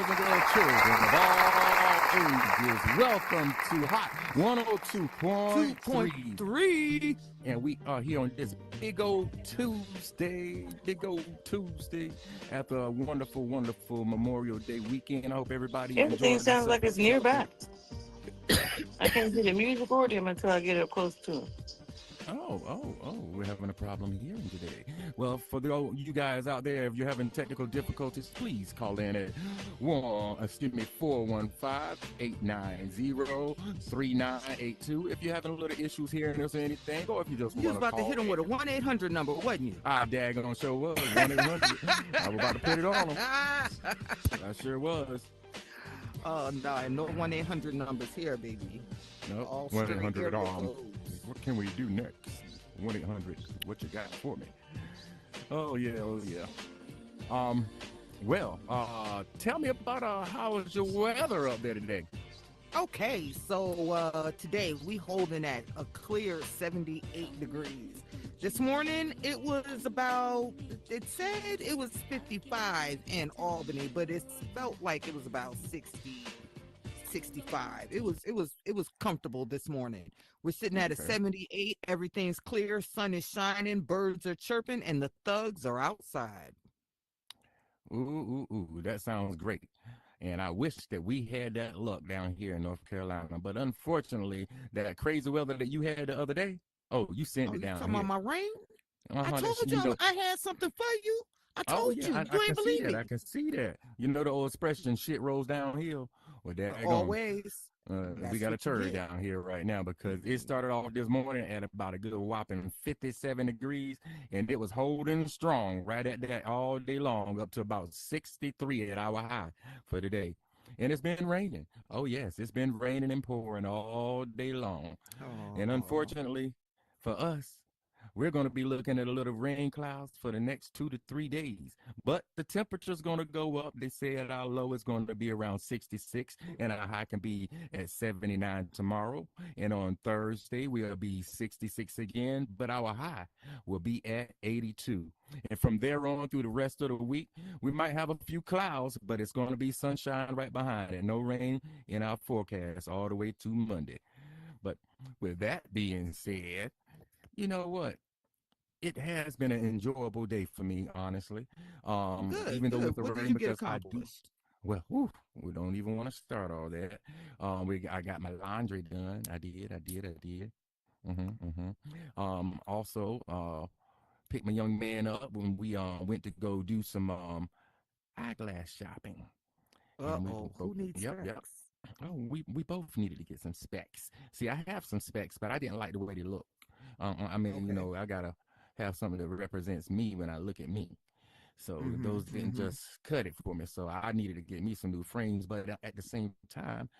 boys and girls, children of all ages, welcome to Hot 102.3. 2.3. And we are here on this big old Tuesday, after a wonderful, wonderful Memorial Day weekend. I hope everybody Everything enjoyed sounds like themselves. it's nearby. I can't hear the music or them until I get up close to it. We're having a problem hearing today. Well, for you guys out there, if you're having technical difficulties, please call in at 415-890-3982. If you're having a little issues hearing us or anything, or if you just You want was about to hit him with a 1-800 number, wasn't you? I daggone sure was. 1-800. I was about to put it on him. I sure was. Oh, no 1-800 numbers here, baby. No, 1-800 what can we do next? 1-800, what you got for me? Oh yeah. Tell me about how was your weather up there today? Okay, so today we holding at a clear 78 degrees. This morning it said it was 55 in Albany, but it felt like it was about 60, 65. It was comfortable this morning. We're sitting at a 78. Everything's clear. Sun is shining. Birds are chirping, and the thugs are outside. Ooh, that sounds great. And I wish that we had that luck down here in North Carolina. But unfortunately, that crazy weather that you had the other day, you sent it down talking here. about my rain? Uh-huh, I told you I had something for you. I told you. You ain't believe me. I can see that. You know the old expression, shit rolls downhill? Well, always. We got a turd down here right now because it started off this morning at about a good whopping 57 degrees, and it was holding strong right at that all day long up to about 63 at our high for today. And it's been raining. Oh, yes, it's been raining and pouring all day long. And unfortunately for us, we're going to be looking at a little rain clouds for the next 2 to 3 days. But the temperature's going to go up. They said our low is going to be around 66, and our high can be at 79 tomorrow. And on Thursday, we'll be 66 again, but our high will be at 82. And from there on through the rest of the week, we might have a few clouds, but it's going to be sunshine right behind it. No rain in our forecast all the way to Monday. But with that being said, you know what? It has been an enjoyable day for me, honestly. Even though with the what rain, did you get because I do. accomplished? Well, we don't even want to start all that. I got my laundry done. I did. Also, picked my young man up when we went to go do some eyeglass shopping. Who needs Yep. specs? Oh, we both needed to get some specs. See, I have some specs, but I didn't like the way they look. I gotta have something that represents me when I look at me. So those didn't just cut it for me. So I needed to get me some new frames. But at the same time,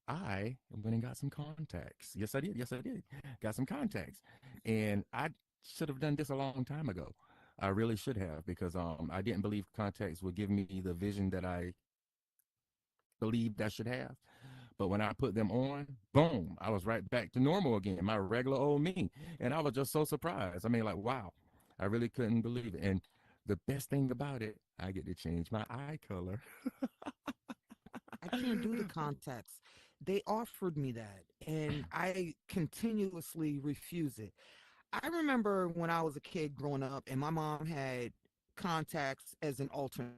I went and got some contacts. Yes, I did. Got some contacts. And I should have done this a long time ago. I really should have, because I didn't believe contacts would give me the vision that I believed I should have. But when I put them on, boom, I was right back to normal again, my regular old me. And I was just so surprised. I mean, like, wow, I really couldn't believe it. And the best thing about it, I get to change my eye color. I can't do the contacts. They offered me that, and I continuously refuse it. I remember when I was a kid growing up, and my mom had contacts as an alternate,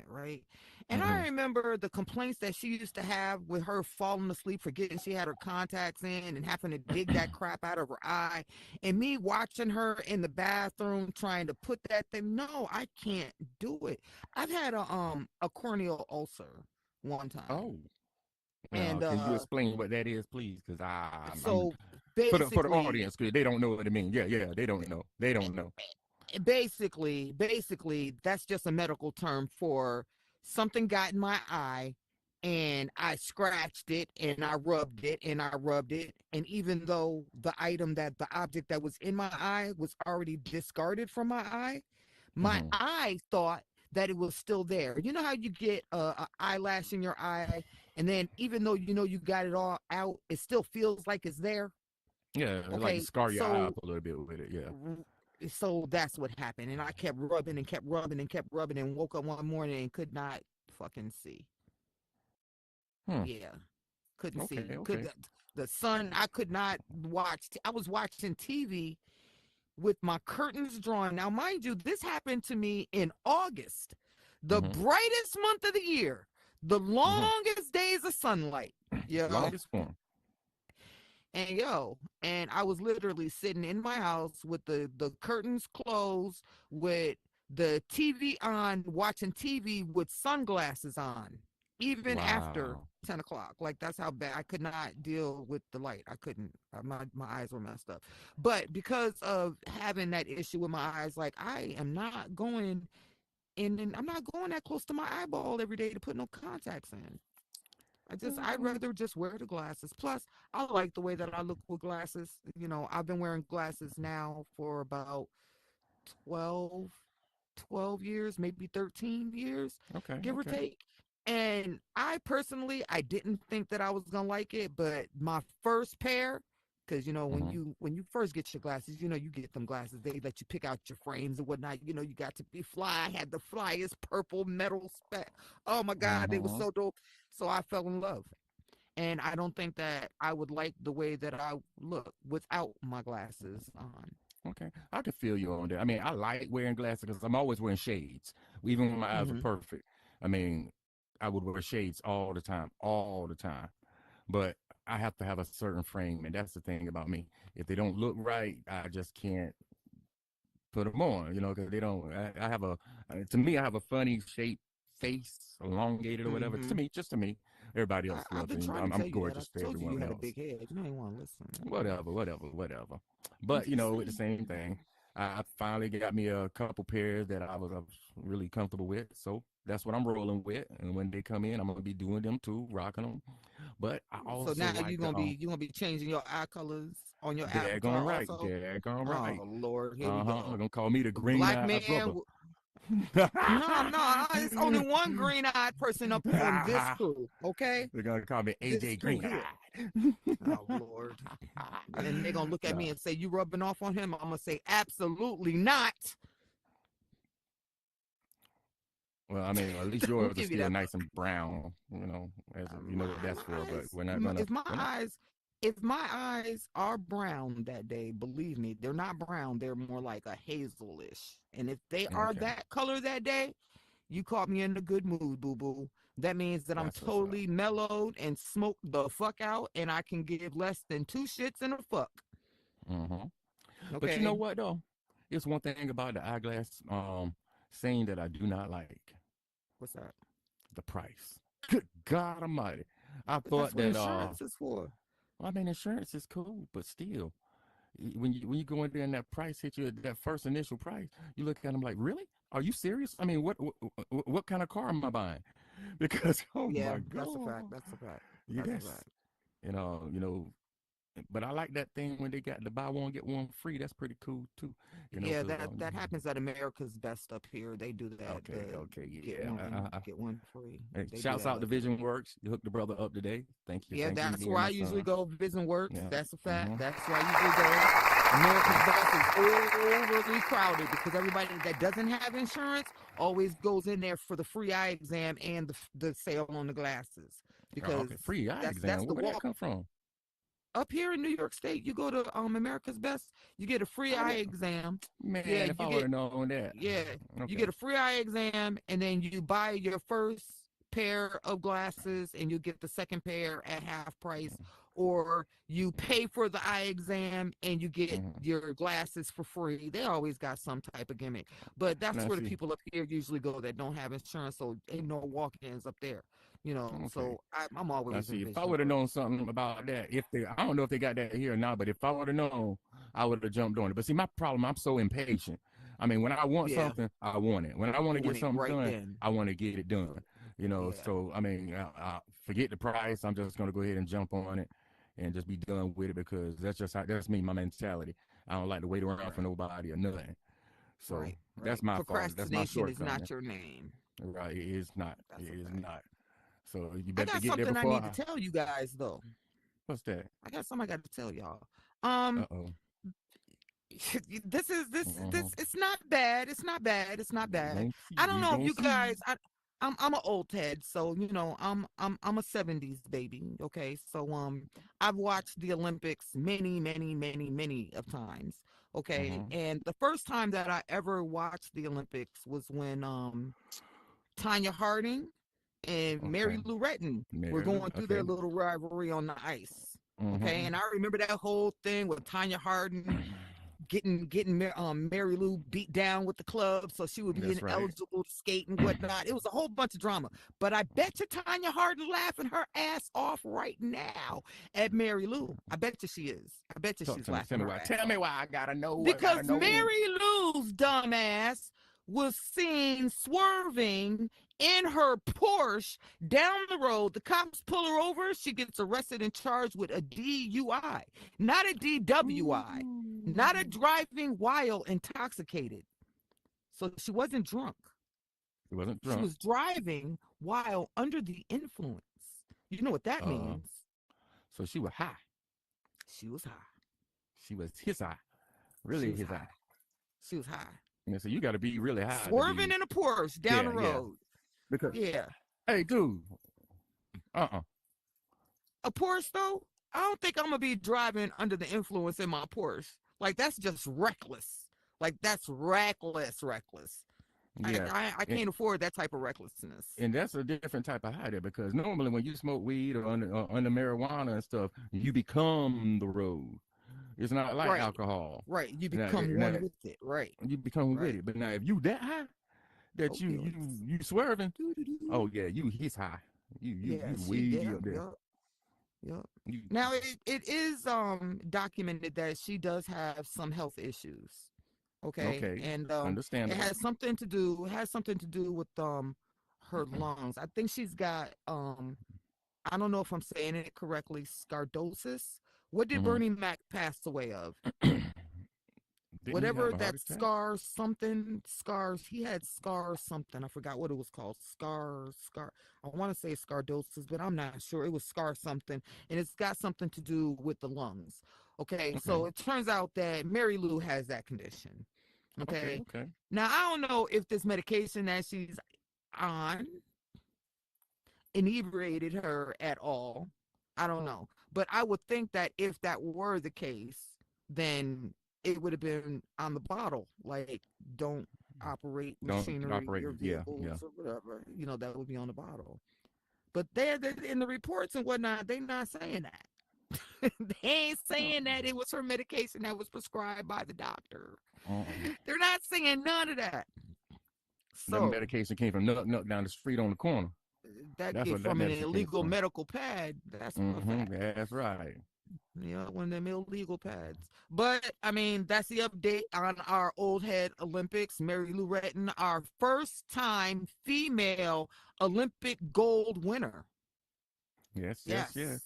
right? And I remember the complaints that she used to have with her falling asleep, forgetting she had her contacts in and having to dig that crap out of her eye, and me watching her in the bathroom trying to put that thing. No, I can't do it. I've had a corneal ulcer one time. Oh, And can you explain what that is, please? Because I'm so for the basically, audience, because they don't know what it means. Yeah, they don't know. basically that's just a medical term for something got in my eye, and I scratched it and I rubbed it and I rubbed it, and even though the object that was in my eye was already discarded from my eye, my eye thought that it was still there. You know how you get a eyelash in your eye, and then even though you know you got it all out, it still feels like it's there. Yeah, like Okay, scar your eye so up a little bit with it. Yeah. So that's what happened. And I kept rubbing and kept rubbing and kept rubbing and woke up one morning and could not fucking see. Hmm. Yeah. Couldn't Okay. see. Okay. The sun, I could not watch. I was watching TV with my curtains drawn. Now, mind you, this happened to me in August, the Mm-hmm. brightest month of the year, the Mm-hmm. longest days of sunlight. Yo, Longest form. and I was literally sitting in my house with the curtains closed, with the TV on, watching TV with sunglasses on, even after Wow. 10 o'clock. Like, that's how bad I could not deal with the light. I couldn't. My eyes were messed up. But because of having that issue with my eyes, like, I am not going, and I'm not going that close to my eyeball every day to put no contacts in. I'd Mm-hmm. rather just wear the glasses. Plus, I like the way that I look with glasses. I've been wearing glasses now for about 12, 12 years, maybe 13 years, Okay. give or Okay. take. And I personally, I didn't think that I was gonna like it, but my first pair, because when Mm-hmm. you first get your glasses, you get them glasses. They let you pick out your frames and whatnot. You got to be fly. I had the flyest purple metal spec. Oh my God, they were Mm-hmm. so dope. So I fell in love. And I don't think that I would like the way that I look without my glasses on. Okay, I could feel you on that. I mean, I like wearing glasses because I'm always wearing shades, even when my eyes are Hmm. perfect. I mean, I would wear shades all the time, all the time. But I have to have a certain frame, and that's the thing about me. If they don't look right, I just can't put them on, because they don't. I have to me, I have a funny shaped face, elongated or whatever. To Hmm. me, just to me. Everybody else I've loves been it. trying to I'm tell you that. I gorgeous to told you you everyone had a else. big head. You ain't want to listen. Whatever, whatever, whatever. I'm But just with the saying. same thing, I finally got me a couple pairs that I was really comfortable with. So that's what I'm rolling with. And when they come in, I'm gonna be doing them too, rocking them. But I So also now like the you're gonna be changing your eye colors on your daggone avatar right, also. daggone Oh right. Lord, here we Uh-huh. They're go. gonna call me the The green black eyed man. brother. No, no, it's only one green-eyed person up on this crew. Okay, They're gonna call me this AJ crew Green here. Eyed. Oh Lord. And they're gonna look at Nah. me and say, "You rubbing off on him?" I'm gonna say, "Absolutely not." Well, I mean, at least Don't yours are give me still that. nice and brown, as you know what My that's for. But eyes. we're not gonna. We're not. If my eyes are brown that day, believe me, they're not brown. They're more like a hazelish. And if they are Okay, that color that day, you caught me in a good mood, boo boo. That means that I'm that's what's up. totally mellowed and smoked the fuck out, and I can give less than two shits and a fuck. Hmm. But you know Okay, what though? It's one thing about the eyeglass scene that I do not like: what's that? the price. Good God Almighty! I But that's thought what that insurance is for. I mean, insurance is cool, but still, when you go in there and that price hit you at that first initial price, you look at them like, really? Are you serious? I mean, what kind of car am I buying? Because oh Yeah, my that's a God, fact. That's a fact. That's a yes, fact. you know. But I like that thing when they got the buy one get one free. That's pretty cool too, Yeah, because that happens at America's Best up here. They do that. okay, The okay, get yeah. one free. Hey, They do shouts that out to up here. Vision Works. You hooked the brother up today. Yeah, Thank you that's again, where I my usually son. go. Vision Works. Yeah. That's a fact. Mm-hmm. That's where I usually go. America's Best is overly crowded because everybody that doesn't have insurance always goes in there for the free eye exam and the sale on the glasses Oh, because okay. Free eye that's exam. the Where that walk. come from? Up here in New York State, you go to America's Best, you get a free I eye did, exam. Yeah, man. If you I would get have known that. yeah, you Okay. get a free eye exam, and then you buy your first pair of glasses, and you get the second pair at half price, or you pay for the eye exam and you get Mm-hmm. your glasses for free. They always got some type of gimmick, but that's Now where the see. people up here usually go that don't have insurance, so ain't no walk-ins up there. Okay. So I'm Now always see. in If I Vision would have Works. known something about that, if they, I don't know if they got that here or not, but if I would have known, I would have jumped on it. But see, my problem, I'm so impatient. I mean, when I want Yeah, something, I want it. When I want you to get want it something right done, then. I want to get it done. Yeah, So I mean, I forget the price. I'm just gonna go ahead and jump on it and just be done with it because that's me, my mentality. I don't like to wait around for right, nobody or nothing. So right, that's right. my fault. That's my Procrastination is shortcoming. not your name. Right? It is not. That's It a is fact. not. So you I better got get there something I before need to I. tell you guys though. What's that? I got something I got to tell y'all. Uh Um, oh. this it's not bad. It's not bad. It's not We bad. gonna I see. don't We know if gonna you see. guys I'm an old head, so I'm a 70s baby. Okay. So I've watched the Olympics many of times. Okay. Mm-hmm. And the first time that I ever watched the Olympics was when Tanya Harding and Okay. Mary Lou Retton were Mary Lou. going through Okay. their little rivalry on the ice. Okay, Mm-hmm. and I remember that whole thing with Tanya Harding getting Mary Lou beat down with the club, so she would be That's right. ineligible to skate and whatnot. It was a whole bunch of drama. But I bet you Tanya Harding laughing her ass off right now at Mary Lou. I bet you she is. I bet you Talk she's to me. Tell laughing me her why. ass Tell me off why. I gotta know. I gotta because know. Mary Lou's dumbass was seen swerving in her Porsche down the road. The cops pull her over. She gets arrested and charged with a DUI, not a DWI, not a Ooh. driving while intoxicated. So she wasn't drunk. He wasn't She drunk. was driving while under the influence. You know what that Uh, means? so she was high. She was high. She was his high. She Really was his high. high. She was high. And so you got to be really high to Swerving be. in a Porsche down Yeah, the yeah. road. Because Yeah. hey, dude. Uh. A Porsche though, I don't think I'm gonna be driving under the influence in my Porsche. Like that's just reckless. Like that's reckless. I Yeah. I, I And, can't afford that type of recklessness. and that's a different type of high there because normally when you smoke weed or under marijuana and stuff, you become the road. It's not like Right, alcohol. right. You become Now one with it. Right, you become with right. it. But now if you that high that Oh you yeah. you you swerving, Doo-doo-doo. oh yeah, you his high. You Yeah, she way yeah, up there. yeah, yeah. You Now it is documented that she does have some health issues. Okay. okay? And it Understandable. has something to do with her lungs. I think she's got I don't know if I'm saying it correctly, scardosis. What did Hmm. Bernie Mac pass away of? Didn't he have Whatever a heart that attack? scars, he had scars something. I forgot what it was called. Scar. I want to say scardosis, but I'm not sure. It was scar something, and it's got something to do with the lungs. Okay, Okay, so it turns out that Mary Lou has that condition. okay, Okay, okay. now I don't know if this medication that she's on inebriated her at all. I don't know. But I would think that if that were the case, then it would have been on the bottle. Like, don't operate Don't machinery operate. or Yeah, yeah. vehicles or whatever. That would be on the bottle. But they're in the reports and whatnot, they're not saying that. They ain't saying that it was her medication that was prescribed by the doctor. Uh-uh. They're not saying none of that. That So medication came from Nuck down the street on the corner. that That's get what that from an medicine came illegal from. medical pad. That's for a fact. That's right. One of them illegal pads. But I mean, that's the update on our old head Olympics. Mary Lou Retton, our first time female Olympic gold winner. Yes, yes, yes. Yes,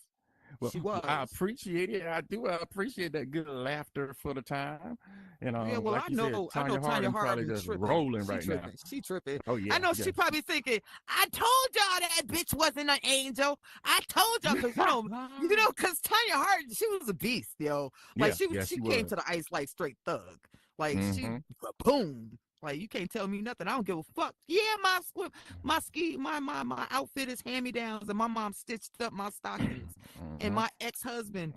Well, she I was. appreciate it. I do. I appreciate that good laughter for the time. And Yeah, well, like you said, I know Tanya Tanya Harding probably Harding just tripping. rolling right now. She tripping. Oh I yeah, know yeah. she probably thinking, I told y'all that bitch wasn't an angel. I told y'all because because Tanya Harding, she was a beast, yo. Like Yeah, yeah, she she came was. to the ice like straight thug. Like she Mm-hmm. boom. Like you can't tell me nothing. I don't give a fuck. Yeah, my outfit is hand me downs, and my mom stitched up my stockings, and Mm-hmm. my ex husband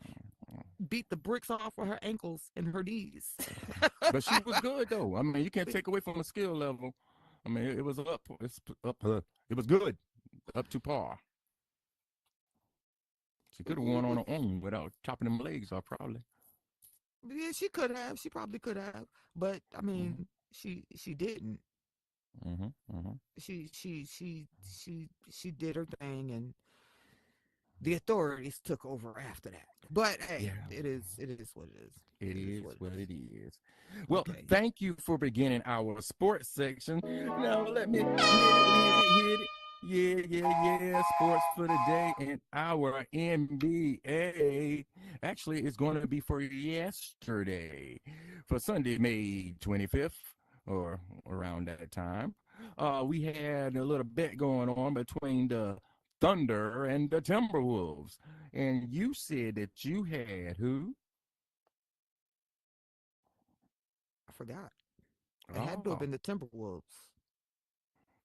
beat the bricks off of her ankles and her knees. But she was good though. I mean, you can't take away from the skill level. I mean, it was up. It's up. It was good, up to par. She could have won on her own without chopping them legs off, probably. Yeah, she could have. She probably could have. But I Mm-hmm. mean, she didn't. Mm-hmm. Mm-hmm. She did her thing, and the authorities took over after that. But hey, Yeah. it is what it is. It It is is what it what is. it is. Well, Okay. thank you for beginning our sports section. Now let me hit it. Yeah, yeah, yeah. Sports for the day and our NBA. Actually, it's going to be for yesterday, for Sunday, May 25th, or around that time. We had a little bet going on between the Thunder and the Timberwolves. And you said that you had who? I forgot. It had to have Oh, been the Timberwolves.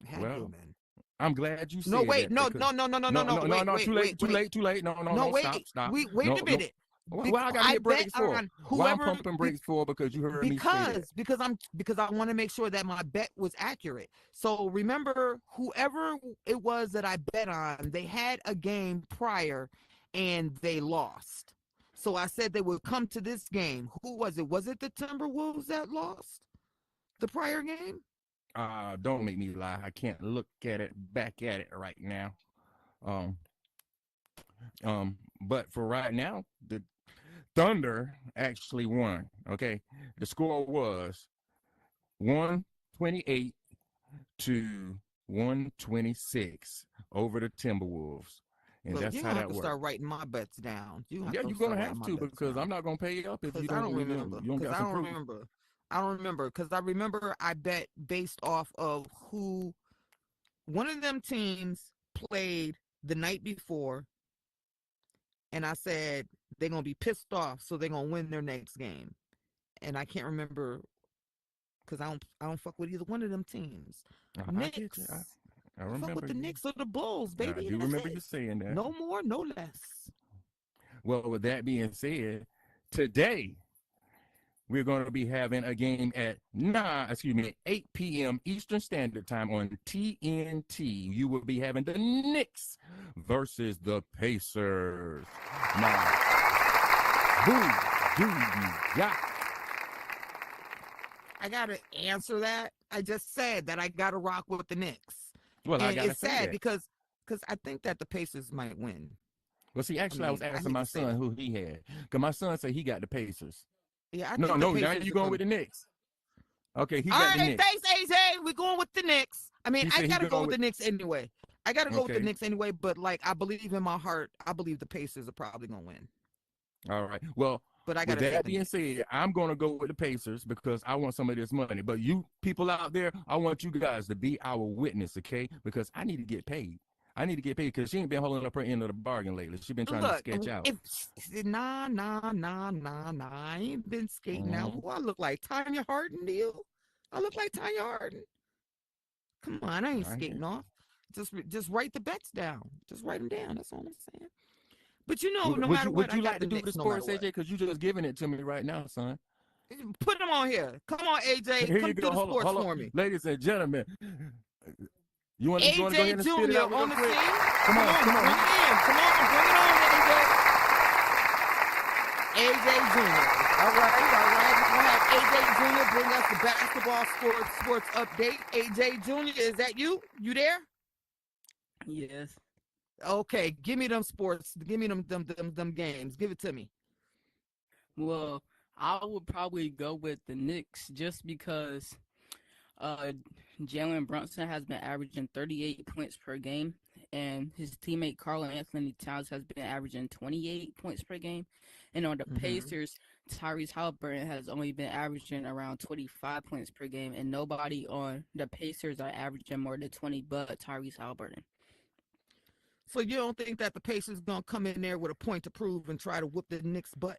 It had to have well, been. I'm glad you No, said wait, that no, because no, no, no, no, no, no, no. no, no, Wait, no, wait, too wait, late, too wait. late, too late. No, no, No, no, stop, wait, stop. wait a No, no. minute. Why I gotta I hit bet brakes for? on Why I'm whoever pumping brakes for? Because you heard me say that. because I want to make sure that my bet was accurate. So remember, whoever it was that I bet on, they had a game prior and they lost. So I said they would come to this game. Who was it? Was it the Timberwolves that lost the prior game? Don't make me lie. I can't look at it back at it right now. Um, but for right now, the Thunder actually won. Okay, the score was 128 to 126 over the Timberwolves, and Look, that's you're how gonna have that to worked. start writing my bets down. You have Yeah, to you're start gonna writing have my to bets because I'm down. not gonna pay you up if Cause you I don't don't remember. you don't Cause got I some don't proof. remember. I don't remember. Cause I remember I bet based off of who one of them teams played the night before, and I said they're gonna be pissed off, so they're gonna win their next game. And I can't remember because I don't fuck with either one of them teams. I get you. Knicks. I I fuck remember with the you. Knicks or the Bulls, I baby. do That's remember you it. saying that. No more, no less. Well, with that being said, today we're going to be having a game at 8 p.m. Eastern Standard Time on TNT. You will be having the Knicks versus the Pacers. Now, who do you got? I gotta answer that. I just said that I gotta rock with the Knicks, Well, I and gotta it's say sad that. because I think that the Pacers might win. Well, see, I actually, I was mean, I asking hate my to say son that. who he had, because my son said he got the Pacers. Yeah, I No, think the no, now Pacers you are going gonna. with the Knicks. Okay, he All got the right, Knicks. thanks, AJ. We're going with the Knicks. I mean, He I said he gotta go going with with. the Knicks anyway. I gotta go with the Okay, Knicks anyway. But like, I believe in my heart, I believe the Pacers are probably gonna win. all right. Well, But I with gotta take that the being Knicks. said, I'm going to go with the Pacers because I want some of this money. But you people out there, I want you guys to be our witness, okay? Because I need to get paid. I need to get paid because she ain't been holding up her end of the bargain lately. She been trying to Look, sketch out. if nah, I ain't been skating out. Mm-hmm. Who I look like? Tanya Hardin, to you? I look like Tanya Hardin. Come on, I ain't I hear skating you. off. Just write the bets down. Just write them down. That's all I'm saying. But you know, Would, no would matter you what, would I you got like the to do the Knicks no matter sports, AJ? what. Because you just giving it to me right now, son. Put them on here. Come on, AJ. Here you Come do go. the Hold on, sports hold on, for me. ladies and gentlemen. You want to go AJ ahead and spit it Jr. out real on the quick? scene. Come Come on, on, come on. bring it in. Come on, bring it on, AJ. AJ Jr. All right. We're gonna have AJ Jr. bring us the basketball sports update. AJ Jr., is that you? You there? Yes. Okay, give me them sports. Give me them games. Give it to me. Well, I would probably go with the Knicks just because uh Jalen Brunson has been averaging 38 points per game, and his teammate Carl Anthony Towns has been averaging 28 points per game. And on the Mm-hmm. Pacers, Tyrese Halliburton has only been averaging around 25 points per game, and nobody on the Pacers are averaging more than 20 but Tyrese Halliburton. So you don't think that the Pacers gonna come in there with a point to prove and try to whoop the Knicks butt?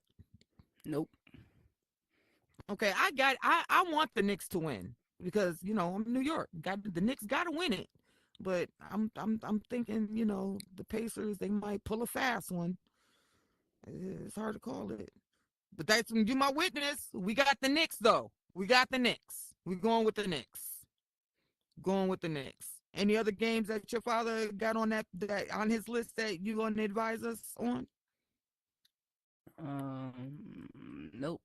Nope. Okay, I want the Knicks to win because I'm New York. Got the Knicks got to win it, but I'm thinking the Pacers they might pull a fast one. It's hard to call it, but that's you my witness. We got the Knicks though. We got the Knicks. We going with the Knicks. Going with the Knicks. Any other games that your father got on that on his list that you going to advise us on? Nope.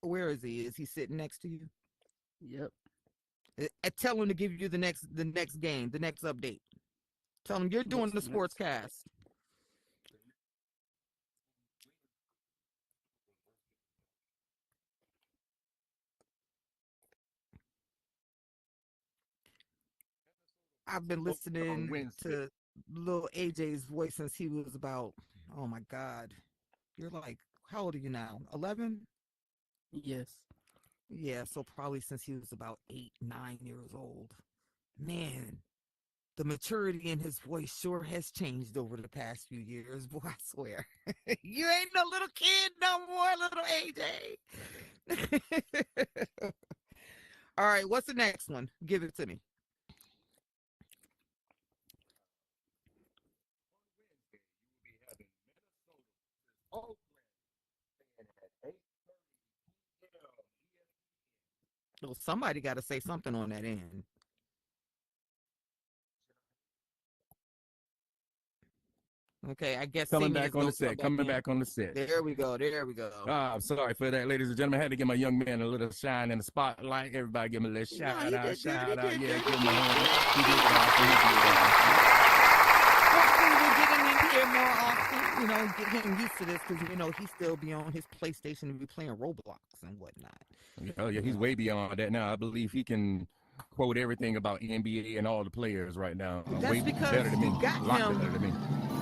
Where is he? Is he sitting next to you? Yep. Tell him to give you the next game, the next update. Tell him you're doing What's the the sports next? cast. I've been On listening Wednesday. to little AJ's voice since he was about, oh my God. You're like, how old are you now? 11? Yes. Yeah, so probably since he was about 8, 9 years old. Man, the maturity in his voice sure has changed over the past few years, boy, I swear. You ain't no little kid no more, little AJ. All right, what's the next one? Give it to me. Well, somebody got to say something on that end. Okay, I guess Coming C-Man's back on gonna the come set. back Coming in. back on the set. There we go. There we go. I'm sorry for that, ladies and gentlemen. I had to give my young man a little shine in the spotlight. Everybody give him a little No, shout he out, did good. shout He out. did Yeah, good. give He him a did hand. good. He did awesome. He did awesome. Hopefully we'll get him in here more often. You know, get him used to this because you know he still be on his PlayStation and be playing Roblox and whatnot. Oh yeah, You he's know. way beyond that now. I believe he can quote everything about NBA and all the players right now. That's Way because better than me. you got A lot him. better than me.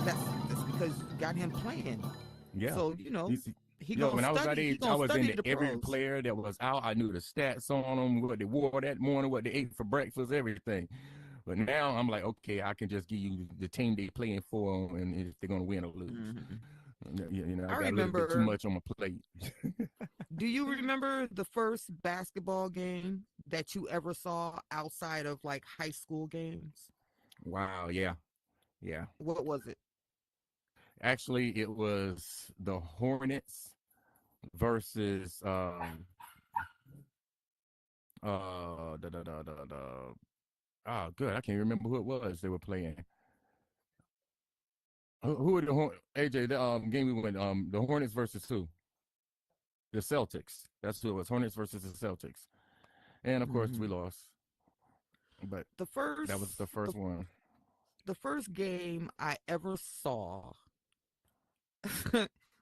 That's because you got him playing. Yeah. So you know He's- he Yo, gonna when I was that study. He age, I gonna was study into the every pros. player that was out. I knew the stats on them, what they wore that morning, what they ate for breakfast, everything. But now I'm like, okay, I can just give you the team they playing for and if they're gonna win or lose. Mhm. You know, I I got a little bit too remember. much on my plate. Do you remember the first basketball game that you ever saw outside of like high school games? Wow, yeah, yeah. What was it? Actually, it was the Hornets versus the oh good. I can't remember who it was they were playing. Who were the AJ the game we went the Hornets versus who? The Celtics. That's who it was. Hornets versus the Celtics. And of course we Mhm. lost. But The that was first the first one. the first game I ever saw,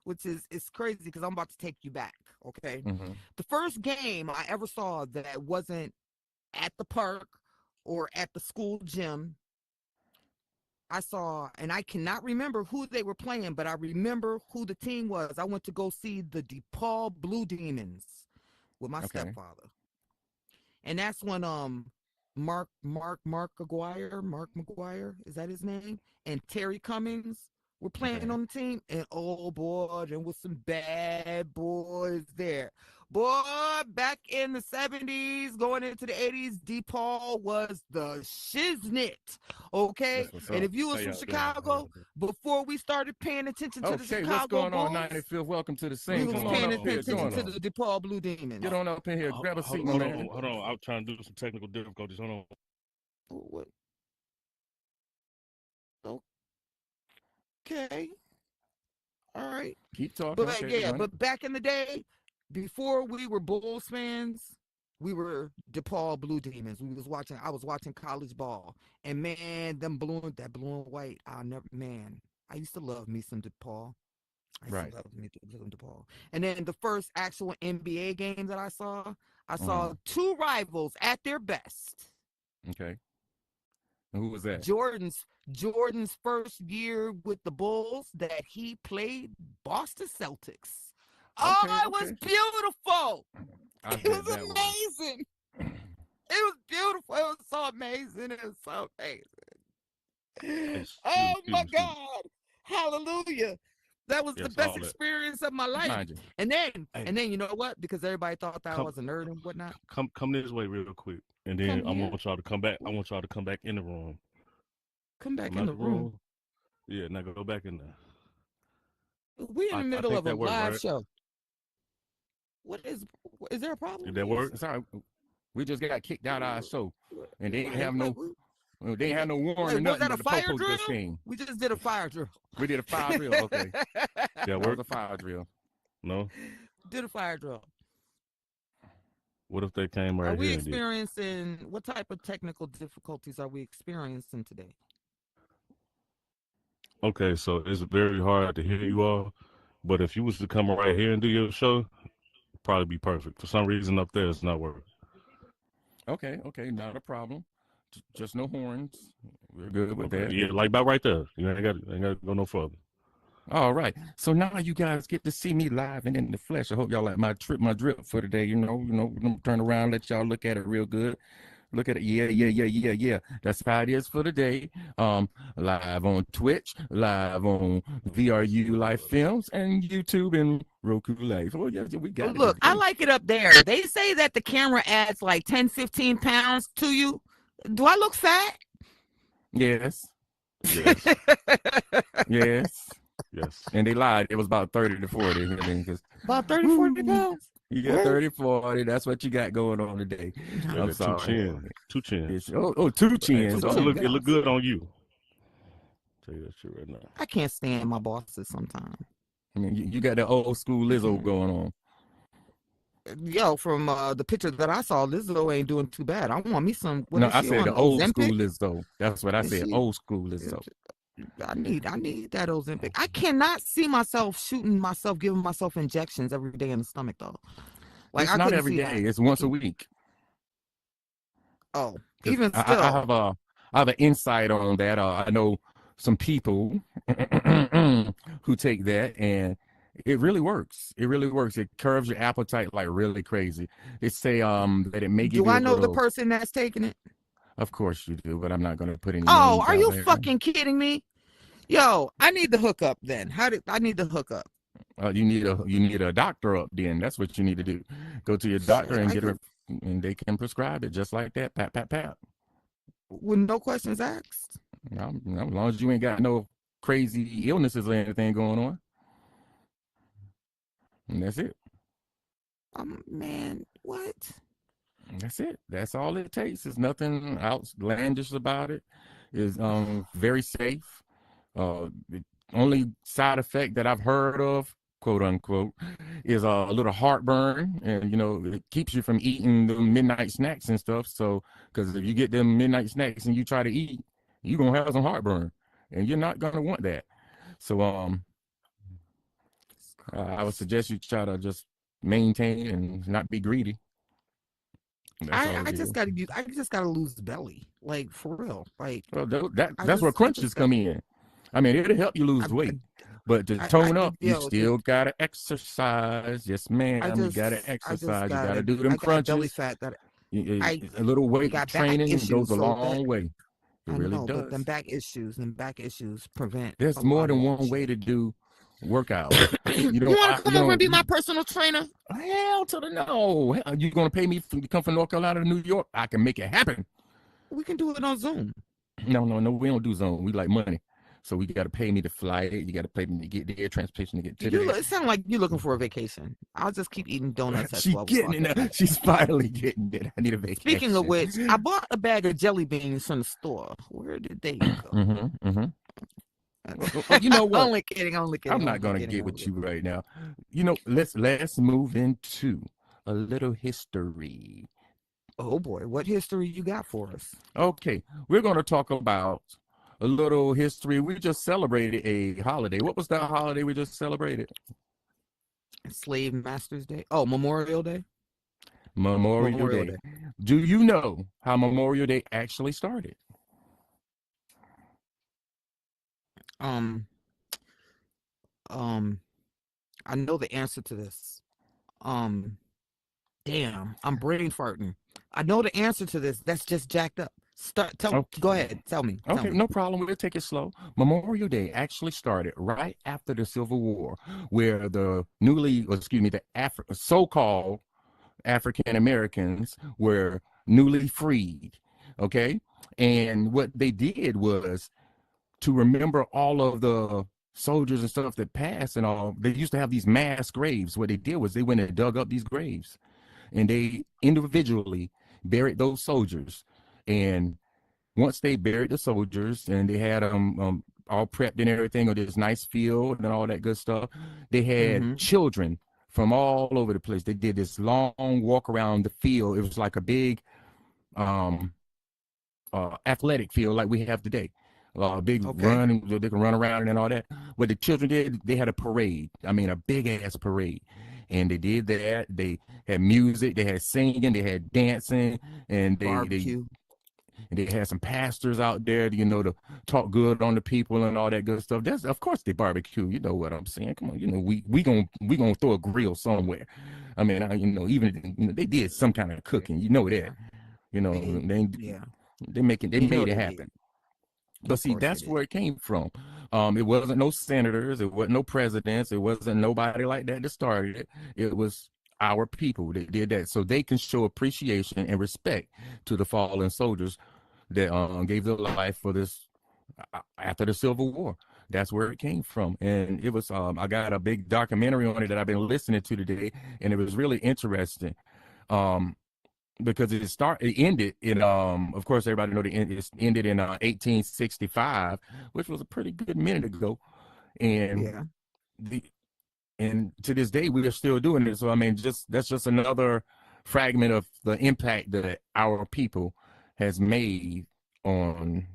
which is it's crazy because I'm about to take you back. Okay, Hmm. the first game I ever saw that wasn't at the park or at the school gym. I saw, and I cannot remember who they were playing, but I remember who the team was. I went to go see the DePaul Blue Demons with my Okay. stepfather, and that's when Mark McGuire, is that his name? And Terry Cummings were playing Okay. on the team, and oh boy, there was some bad boys there. Boy, back in the 70s, going into the 80s, DePaul was the shiznit. Okay. That's what's And up. if you How was from y'all doing? How y'all Chicago, doing? before we started paying attention to the Okay, what's Chicago going on, Bulls, 95th? Welcome to the we scene. was Come Hold on on, paying up here. attention Join to us. the DePaul Blue Demons. Get on up in here. Grab a seat, my man. hold on. I'm trying to do some technical difficulties. Hold on. What? Okay. All right. Keep talking. But Okay, yeah, run it. but back in the day, before we were Bulls fans, we were DePaul Blue Demons. I was watching college ball. And man, that blue and white, I used to love me some DePaul. I used Right. to love me some DePaul. And then the first actual NBA game that I saw Mhm. two rivals at their best. Okay. And who was that? Jordan's first year with the Bulls that he played Boston Celtics. Oh, Okay, it was okay. beautiful. I It bet was that was. amazing. It was beautiful. It was so amazing. It was so amazing. Oh my Excuse me. God. Hallelujah. That was the Yes, best all that. experience of my life. Mind you. And then Hey, you know what? Because everybody thought that I come was a nerd and whatnot. come this way real quick, and Come then I here. want y'all to come back. I want y'all to come back in the room. Come back Come in out the the room. room. Yeah, now go back in there. We're in the I middle think of a that worked, live right? show. Is there a problem Did that here? work? Sorry. We just got kicked out of our show. And they didn't Like, have no they ain't had no warrant or was nothing, that a but the fire popo drill? just came. We just did a fire drill. We did a fire drill. Okay. That That was work? a fire drill. No. Did a fire drill. What if they came Are right we here and did? experiencing what type of technical difficulties are we experiencing today? Okay, so it's very hard to hear you all, but if you was to come right here and do your show, probably be perfect. For some reason up there, it's not working. Okay, not a problem. Just no horns. We're good with Okay, that. yeah, like about right there. You ain't got to go no further. All right. So now you guys get to see me live and in the flesh. I hope y'all like my drip for today. I'm turn around, let y'all look at it real good. Look at it. Yeah. That's how it is for today. Live on Twitch, live on VRU Live Films, and YouTube and Roku Live. Oh, yeah, we got it Look, I today. like it up there. They say that the camera adds like 10, 15 pounds to you. Do I look fat? Yes. Yes. Yes. Yes. And they lied. It was about 30 to 40. I mean, because About 30, 40 pounds. you got 30, 40. That's what you got going on today. Yeah, I'm two sorry. chins. Two chins. Two But, hey, chins. it Oh, look God. good on you. Tell you that shit right now. I can't stand my bosses sometimes. I mean, you got that old school Lizzo going on. Yo, from the picture that I saw, Lizzo ain't doing too bad. I want me some. What No, is I she said on? the old school Ozempic? Lizzo. That's what I Is said. she? Old school Lizzo. I need that Ozempic. I cannot see myself shooting myself, giving myself injections every day in the stomach though. Like It's I not couldn't every see day. that. It's once a week. Oh, 'Cause even I still. have an insight on that. I know some people who take that, and it really works. It really works. It curbs your appetite like really crazy. They say that it may give Do you I a know the little. person that's taking it? Of course you do, but I'm not going to put any Oh, names are out you there. fucking kidding me? Yo, I need the hookup then. I need the hookup? You need a doctor up then. That's what you need to do. Go to your doctor Shit, and I get can, it, and they can prescribe it just like that. Pat, pat, pat. with no questions asked. As long as you ain't got no crazy illnesses or anything going on, and that's it. Man, what? That's it. That's all it takes. There's nothing outlandish about it. It's very safe. The only side effect that I've heard of, quote unquote, is a little heartburn, and it keeps you from eating the midnight snacks and stuff. So, because if you get them midnight snacks and you try to eat, you're gonna have some heartburn, and you're not gonna want that. So, I would suggest you try to just maintain and not be greedy. That's all I it just is. gotta lose belly, like for real. Like Well, that's where crunches come in. I mean, it'll help you lose weight, but to tone up, you still gotta exercise. Yes, ma'am, you gotta exercise. You gotta do them I got belly crunches. fat that A I little weight got back training goes issues, a so that long way. It I really know, but them does. back issues prevent There's a more lot of than that one way shit. to do workout. You want to come over and be my personal trainer? Hell to the no. Hell, you gonna pay me to come from North Carolina to New York? I can make it happen. We can do it on Zoom. No, we don't do Zoom. We like money. So we got to pay me to fly it. You got to pay me to get there, transportation to get to there. It sounds like you're looking for a vacation. I'll just keep eating donuts at She's 12 getting o'clock. it. She's finally getting it. I need a vacation. Speaking of which, I bought a bag of jelly beans from the store. Where did they go? You know what? Only kidding. I'm not gonna get with you right now. Let's move into a little history. Oh boy, what history you got for us? Okay, we're gonna talk about a little history. We just celebrated a holiday. What was that holiday we just celebrated? Slave Masters Day. Oh, Memorial Day. Memorial Day. Do you know how Memorial Day actually started? I know the answer to this. Damn, I'm brain farting. I know the answer to this. That's just jacked up. Go ahead. Tell me. Okay, no problem. We'll take it slow. Memorial Day actually started right after the Civil War, where the so-called African Americans were newly freed. Okay, and what they did was to remember all of the soldiers and stuff that passed and all. They used to have these mass graves. What they did was they went and dug up these graves, and they individually buried those soldiers. And once they buried the soldiers and they had them all prepped and everything on this nice field and all that good stuff, they had children from all over the place. They did this long walk around the field. It was like a big athletic field like we have today. A big run, they can run around and all that. What the children did, they had a parade. I mean, a big ass parade. And they did that. They had music, they had singing, they had dancing, and they had some pastors out there, to talk good on the people and all that good stuff. Of course they barbecue. You know what I'm saying? Come on, we gonna throw a grill somewhere. I mean, even they did some kind of cooking. You know that. You know, Yeah, they you know made it they did. happen. But Of see, course they that's did. where it came from. It wasn't no senators, it wasn't no presidents, it wasn't nobody like that started it. It was our people that did that, so they can show appreciation and respect to the fallen soldiers that gave their life for this after the Civil War. That's where it came from, and it was. I got a big documentary on it that I've been listening to today, and it was really interesting. Um, because it ended in of course everybody know it ended in 1865, which was a pretty good minute ago, and Yeah. the and to this day we are still doing it. So I mean, just that's just another fragment of the impact that our people has made on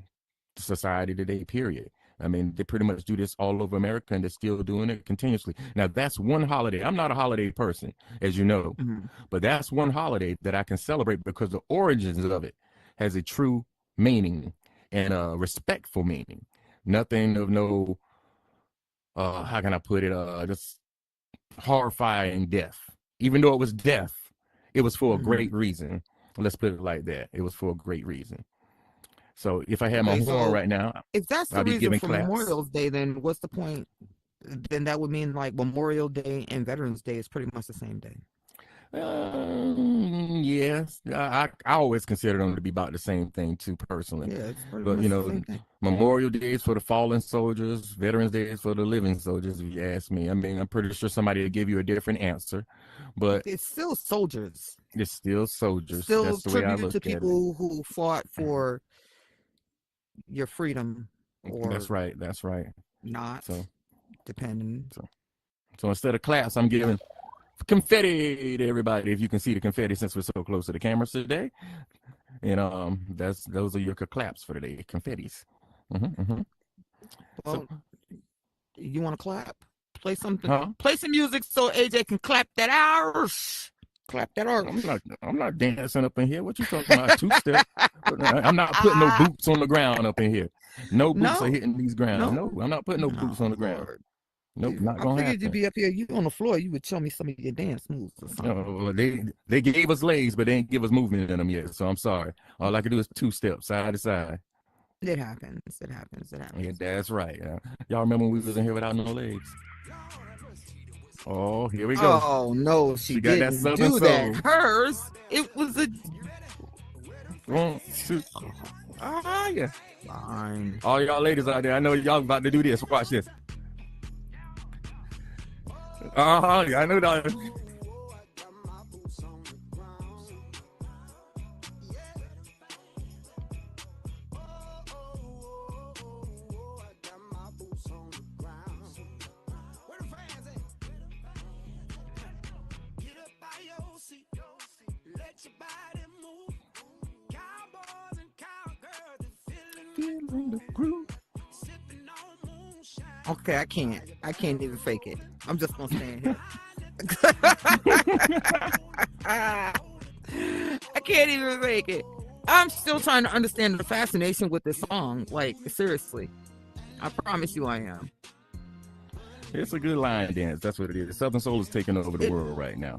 society today, period. I mean, they pretty much do this all over America, and they're still doing it continuously. Now, that's one holiday. I'm not a holiday person, as you know, Mhm. but that's one holiday that I can celebrate because the origins of it has a true meaning and a respectful meaning. Nothing of no, how can I put it, just horrifying death. Even though it was death, it was for a great Mhm. reason. Let's put it like that. It was for a great reason. So if I had my Okay, horn so right now, if that's the I'll be reason giving for claps. Memorial Day, then what's the point? Then that would mean like Memorial Day and Veterans Day is pretty much the same day. Yes, I always consider them to be about the same thing too, personally. Yeah, it's pretty But you much the know, same thing. Memorial Day is for the fallen soldiers, Veterans Day is for the living soldiers. If you ask me, I mean, I'm pretty sure somebody will give you a different answer, but It's still soldiers. it's still soldiers. Still That's the way I tribute look to at it. people who fought for your freedom That's or right. That's right. not, So, depending. so, so instead of claps, I'm giving confetti to everybody. If you can see the confetti, since we're so close to the cameras today, and those are your claps for today, confettis. Mm-hmm. So, Well, you want to clap? Play something. huh? Play some music so AJ can clap that arse. Clap that arse. I'm not dancing up in here. What you talking about? Two step. I'm not putting no boots on the ground up in here. No boots are No, hitting these grounds. no, No, I'm not putting no boots on no, the ground. Lord. Nope, not I gonna figured you'd happen. be up here. You on the floor. You would show me some of your dance moves or something. Well, they gave us legs, but they didn't give us movement in them yet. So I'm sorry. All I can do is two steps side to side. It happens. It happens. It Yeah, happens. that's right. Y'all remember when we was in here without no legs? Oh, here we go. Oh no, She she got that didn't southern do that. soul. Hers, it was a 1, 2. Ah, yeah. fine. All y'all ladies out there, I know y'all about to do this. Watch this. Yeah, I know that. Feeling the groove. Okay, I can't. I can't even fake it. I'm just gonna stand here. I can't even fake it. I'm still trying to understand the fascination with this song. Like, seriously. I promise you I am. It's a good line dance. That's what it is. Southern Soul is taking over the world right now.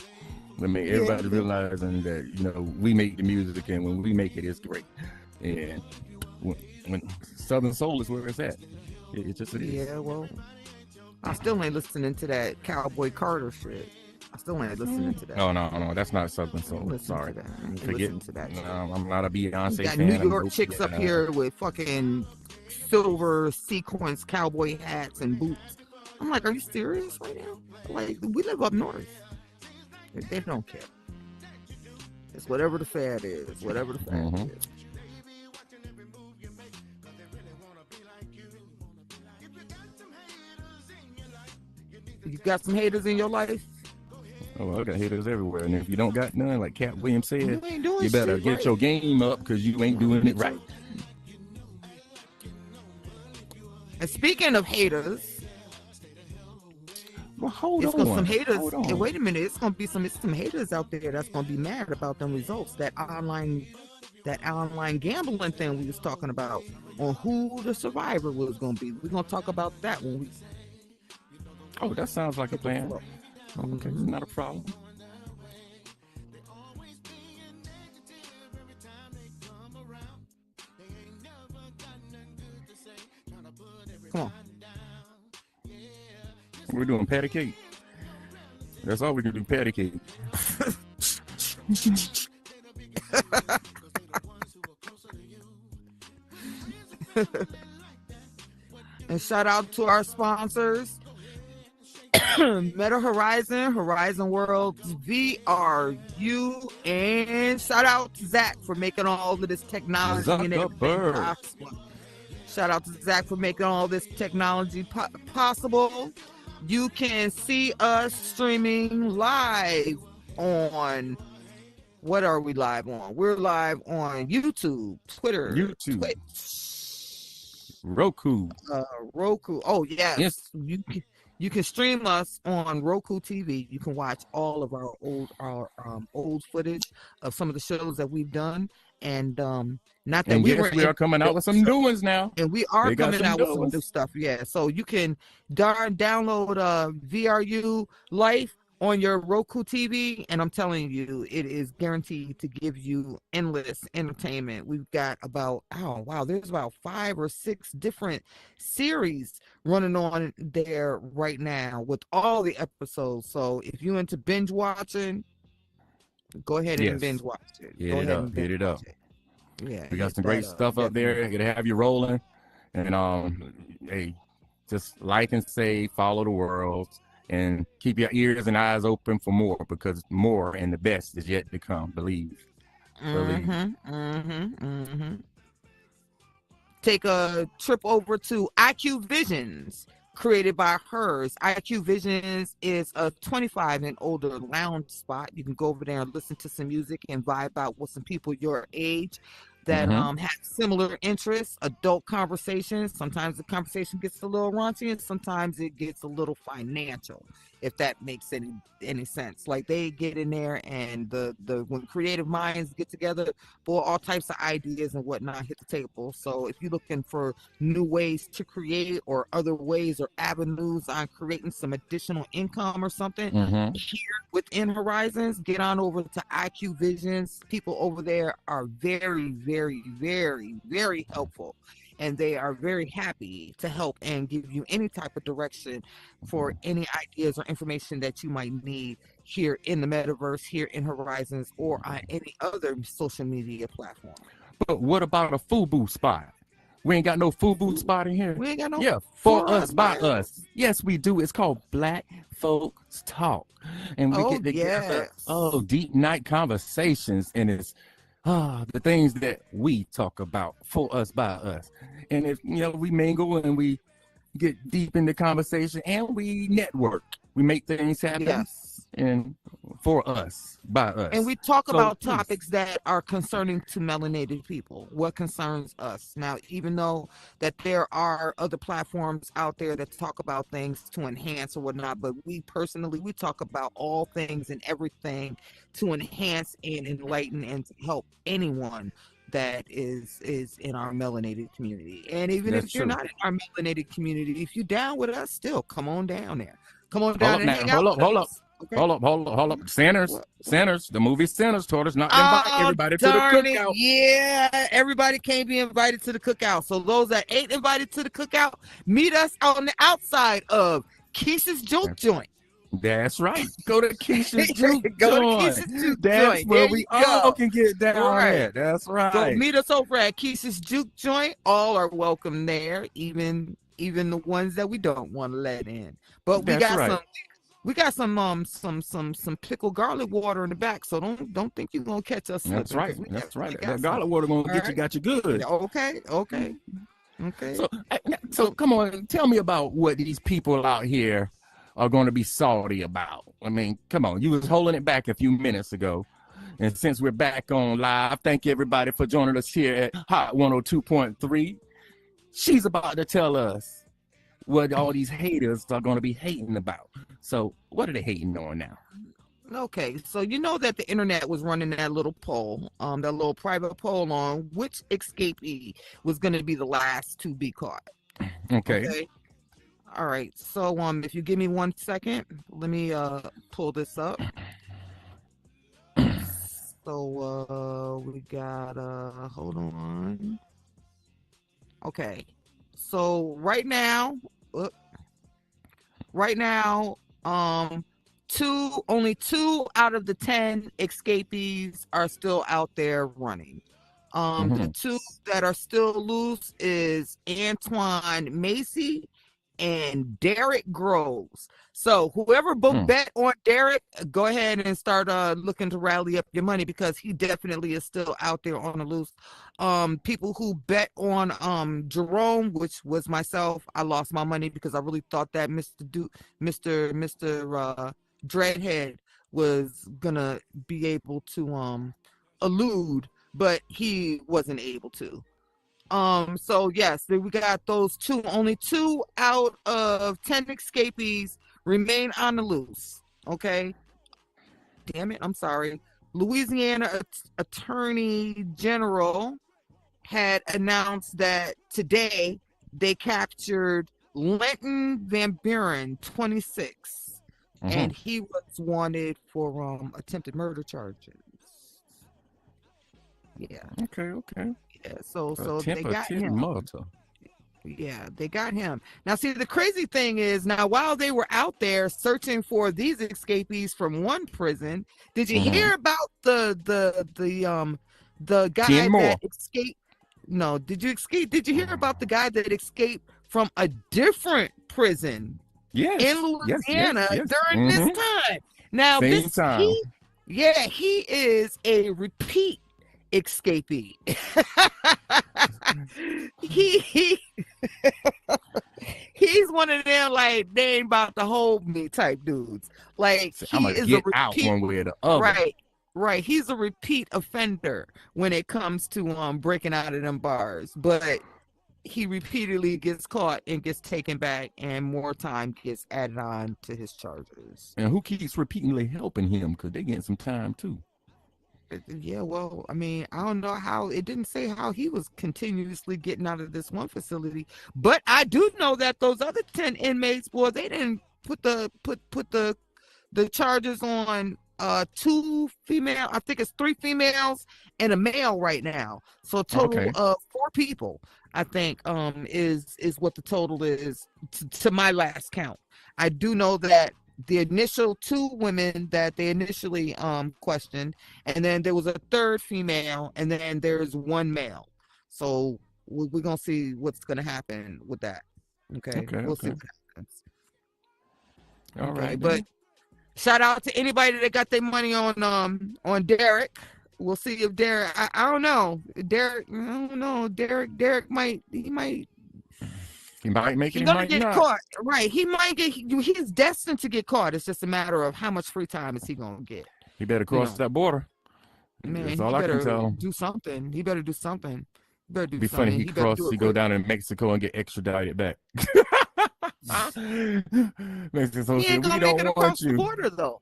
I mean, Yeah. everybody realizing that, you know, we make the music, and when we make it, it's great. And when Southern Soul is where it's at. It just it is. Yeah, well, I still ain't listening to that Cowboy Carter shit. I still ain't listening to that. Oh, no, that's not Southern I ain't Soul. listening Sorry. to that. I ain't Forget. listening to that. No, I'm not a Beyonce You got fan. New York chicks up here with fucking silver sequins cowboy hats and boots. I'm like, are you serious right now? Like, we live up north. They don't care. It's whatever the fad is. Whatever the fad is. You got some haters in your life? Oh, I got haters everywhere. And if you don't got none, like Cat Williams said, You ain't doing you better shit get right. your game up because you ain't doing it right. And speaking of haters, well, hold it's on. Some haters. Hold on. Hey, wait a minute. It's gonna be some haters out there that's gonna be mad about them results. That online gambling thing we was talking about on who the survivor was gonna be. We're gonna talk about that when we. Oh, that sounds like a plan. Okay, not a problem. We're doing patty cake. That's all we can do, patty cake. And shout out to our sponsors, Meta Horizon, Horizon Worlds, VRU, and shout out to Zach for making all of this technology and everything possible. Shout out to Zach for making all this technology possible. You can see us streaming live on, what are we live on? We're live on YouTube, Twitter, Twitch, Roku. Oh yes. You can stream us on Roku TV. You can watch all of our old footage of some of the shows that we've done, and not that we are coming out with some new ones now, and we are coming out with some new stuff. Yeah, so you can download VRU Life on your Roku TV, and I'm telling you, it is guaranteed to give you endless entertainment. We've got there's about 5 or 6 different series running on there right now with all the episodes. So if you're into binge watching, go ahead and binge watch it. Hit it up. Yeah, we got some great stuff up there. Gonna have you rolling, and hey, just like and save, follow the world. And keep your ears and eyes open for more, because more and the best is yet to come. Believe. Take a trip over to IQ Visions, created by Hers. IQ Visions is a 25 and older lounge spot. You can go over there and listen to some music and vibe out with some people your age that have similar interests, adult conversations. Sometimes the conversation gets a little raunchy, and sometimes it gets a little financial, if that makes any sense. Like, they get in there, and when creative minds get together, for all types of ideas and whatnot hit the table. So if you're looking for new ways to create, or other ways or avenues on creating some additional income or something here within Horizons, get on over to IQ Visions. People over there are very, very, very, very helpful, and they are very happy to help and give you any type of direction for any ideas or information that you might need here in the metaverse, here in Horizons, or on any other social media platform. But what about a FUBU spot? We ain't got no FUBU spot in here. We ain't got no. Yeah, for us, by us. Yes, we do. It's called Black Folks Talk, and we get together. Deep night conversations, and it's the things that we talk about for us, by us. And if we mingle and we get deep in the conversation, and we network, we make things happen. Yes. And for us, by us. And we talk about topics that are concerning to melanated people, what concerns us. Now, even though that there are other platforms out there that talk about things to enhance or whatnot, but we personally, we talk about all things and everything to enhance and enlighten and to help anyone that is in our melanated community. And even if you're not in our melanated community, if you're down with us, still come on down there. Come on down and hang out with us. Okay. Hold up. Sinners. The movie Sinners told us not to invite everybody to the cookout. Yeah, everybody can't be invited to the cookout. So those that ain't invited to the cookout, meet us on the outside of Keisha's Juke Joint. That's right. Go to Keisha's Juke Joint. That's where we all can get down at. That's right. So meet us over at Keisha's Juke Joint. All are welcome there, even the ones that we don't want to let in. But we got some pickled garlic water in the back, so don't think you're gonna catch us slipping. That's right. That garlic water gonna got you good. Okay. So come on, tell me about what these people out here are going to be salty about. I mean, come on, you was holding it back a few minutes ago, and since we're back on live, thank you everybody for joining us here at Hott 102.3. She's about to tell us what all these haters are going to be hating about. So what are they hating on now? Okay, so you know that the internet was running that little poll, that little private poll on which escapee was going to be the last to be caught. Okay. All right, so if you give me 1 second, let me pull this up. So we got hold on. Okay, so right now, right now, only 2 out of the 10 escapees are still out there running. The 2 that are still loose is Antoine Macy and Derek Groves. So whoever bet on Derek, go ahead and start looking to rally up your money, because he definitely is still out there on the loose. People who bet on Jerome, which was myself, I lost my money because I really thought that Mr. Dreadhead was gonna be able to elude, but he wasn't able to. So yes, we got those 2. Only 2 out of 10 escapees remain on the loose. Okay. Damn it, I'm sorry. Louisiana Attorney General had announced that today they captured Lenton Van Buren, 26, and he was wanted for attempted murder charges. Yeah. Okay. Yeah, so they got him. Murder. Yeah, they got him. Now, see, the crazy thing is, now while they were out there searching for these escapees from one prison, did you hear about the guy that escaped? No, did you hear about the guy that escaped from a different prison in Louisiana during this time? Now, he is a repeat escapee. He's one of them, like, they ain't about to hold me type dudes. Like, I'm gonna get out one way or the other. Right. He's a repeat offender when it comes to breaking out of them bars, but he repeatedly gets caught and gets taken back, and more time gets added on to his charges. And who keeps repeatedly helping him? Because they getting some time too. Yeah, well, I mean, I don't know how, it didn't say how he was continuously getting out of this one facility, but I do know that those other 10 inmates, boy, they didn't put the charges on 2 female, I think it's 3 females and a male right now. So a total of 4 people, I think, is what the total is to my last count. I do know that the initial 2 women that they initially questioned, and then there was a 3rd female, and then there's 1 male. So we're gonna see what's gonna happen with that. Okay. We'll see what happens. All right, but shout out to anybody that got their money on Derek. We'll see if Derek, I don't know. Derek, I don't know. Derek might make it. He's gonna get caught, right? He might get. He's destined to get caught. It's just a matter of how much free time is he gonna get. He better cross that border. Man, that's all I can tell him. Do something. He better do something. It'd be funny. He go down in Mexico and get extradited back. Mexico, he ain't gonna make it across the border, though.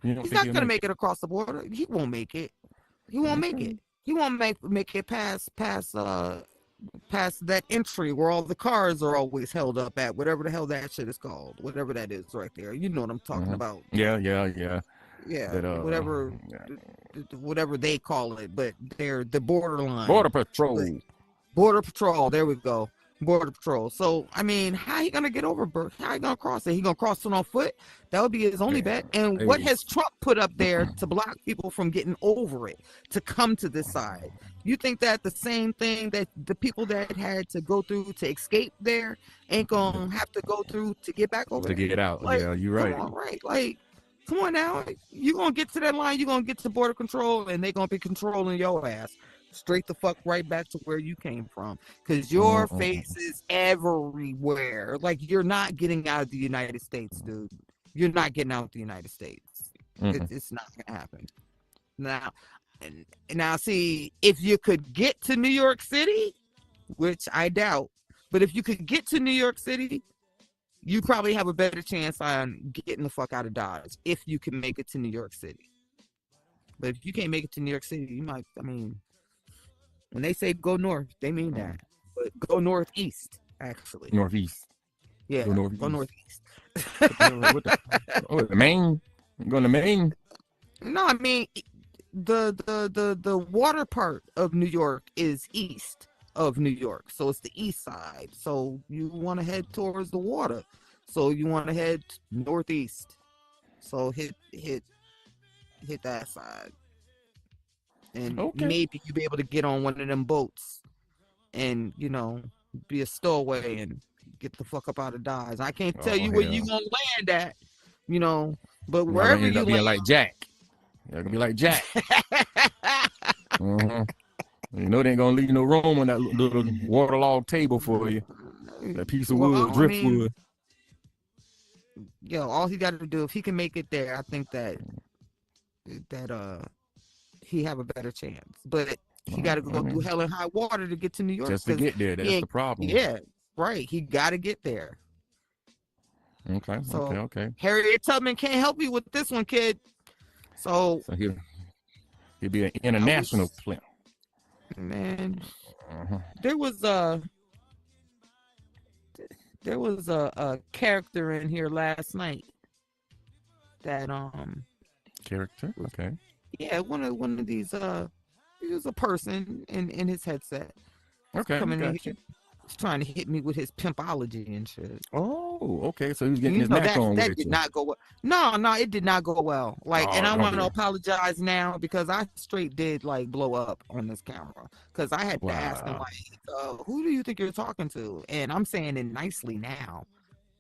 He's not gonna make it across the border. He won't make it. He won't make it. He won't make it past that entry where all the cars are always held up at, whatever the hell that shit is called, whatever that is right there. You know what I'm talking about. Yeah. Whatever they call it, but they're the borderline. Border Patrol. There we go. Border Patrol. So, I mean, how he gonna get over, Bert? How he gonna cross it? He gonna cross it on foot? That would be his only bet. And what has Trump put up there to block people from getting over it, to come to this side? You think that the same thing that the people that had to go through to escape there ain't gonna have to go through to get back over to there? Get out? Like, yeah, you're right. Come on, right? Like, come on now. You gonna get to that line? You gonna get to border control, and they gonna be controlling your ass straight the fuck right back to where you came from, because your face is everywhere. Like, you're not getting out of the United States, dude. You're not getting out of the United States. It's not gonna happen. Now, see, if you could get to New York City, which I doubt, but if you could get to New York City, you probably have a better chance on getting the fuck out of Dodge if you can make it to New York City. But if you can't make it to New York City, you might, I mean, when they say go north, they mean that. But go northeast, actually. Northeast. Yeah, go northeast. Maine? Going to Maine? No, I mean, the water part of New York is east. of New York. So it's the east side. So you want to head towards the water. So you want to head northeast. So hit that side. And Okay. maybe you'll be able to get on one of them boats and, be a stowaway and get the fuck up out of Dodge. I can't tell Oh you where you hell. gonna land at, but Y'all gonna wherever end you up being land. like Jack. Y'all gonna be like Jack. Uh-huh. You know they ain't gonna leave no room on that little waterlogged table for you. That piece of wood, Well, I mean, driftwood. all he got to do, if he can make it there, I think that he have a better chance. But he got to I go through mean, hell and high water to get to New York just to because get there, he that's the ain't. problem. Yeah, right. He got to get there. Okay, So okay. Harriet Tubman can't help you with this one, kid. So So he'll be an I international was, player. man, Uh-huh. there was a character in here last night that Character, okay. yeah, one of these he was a person in his headset Okay, coming in got here. you. He's trying to hit me with his pimpology and shit. Oh, okay. So he's getting his knack on That with did you. not go well. No, it did not go well. Like, and Oh, I don't want be. to apologize now because I straight did like blow up on this camera because I had to ask him Wow. like, who do you think you're talking to? And I'm saying it nicely now.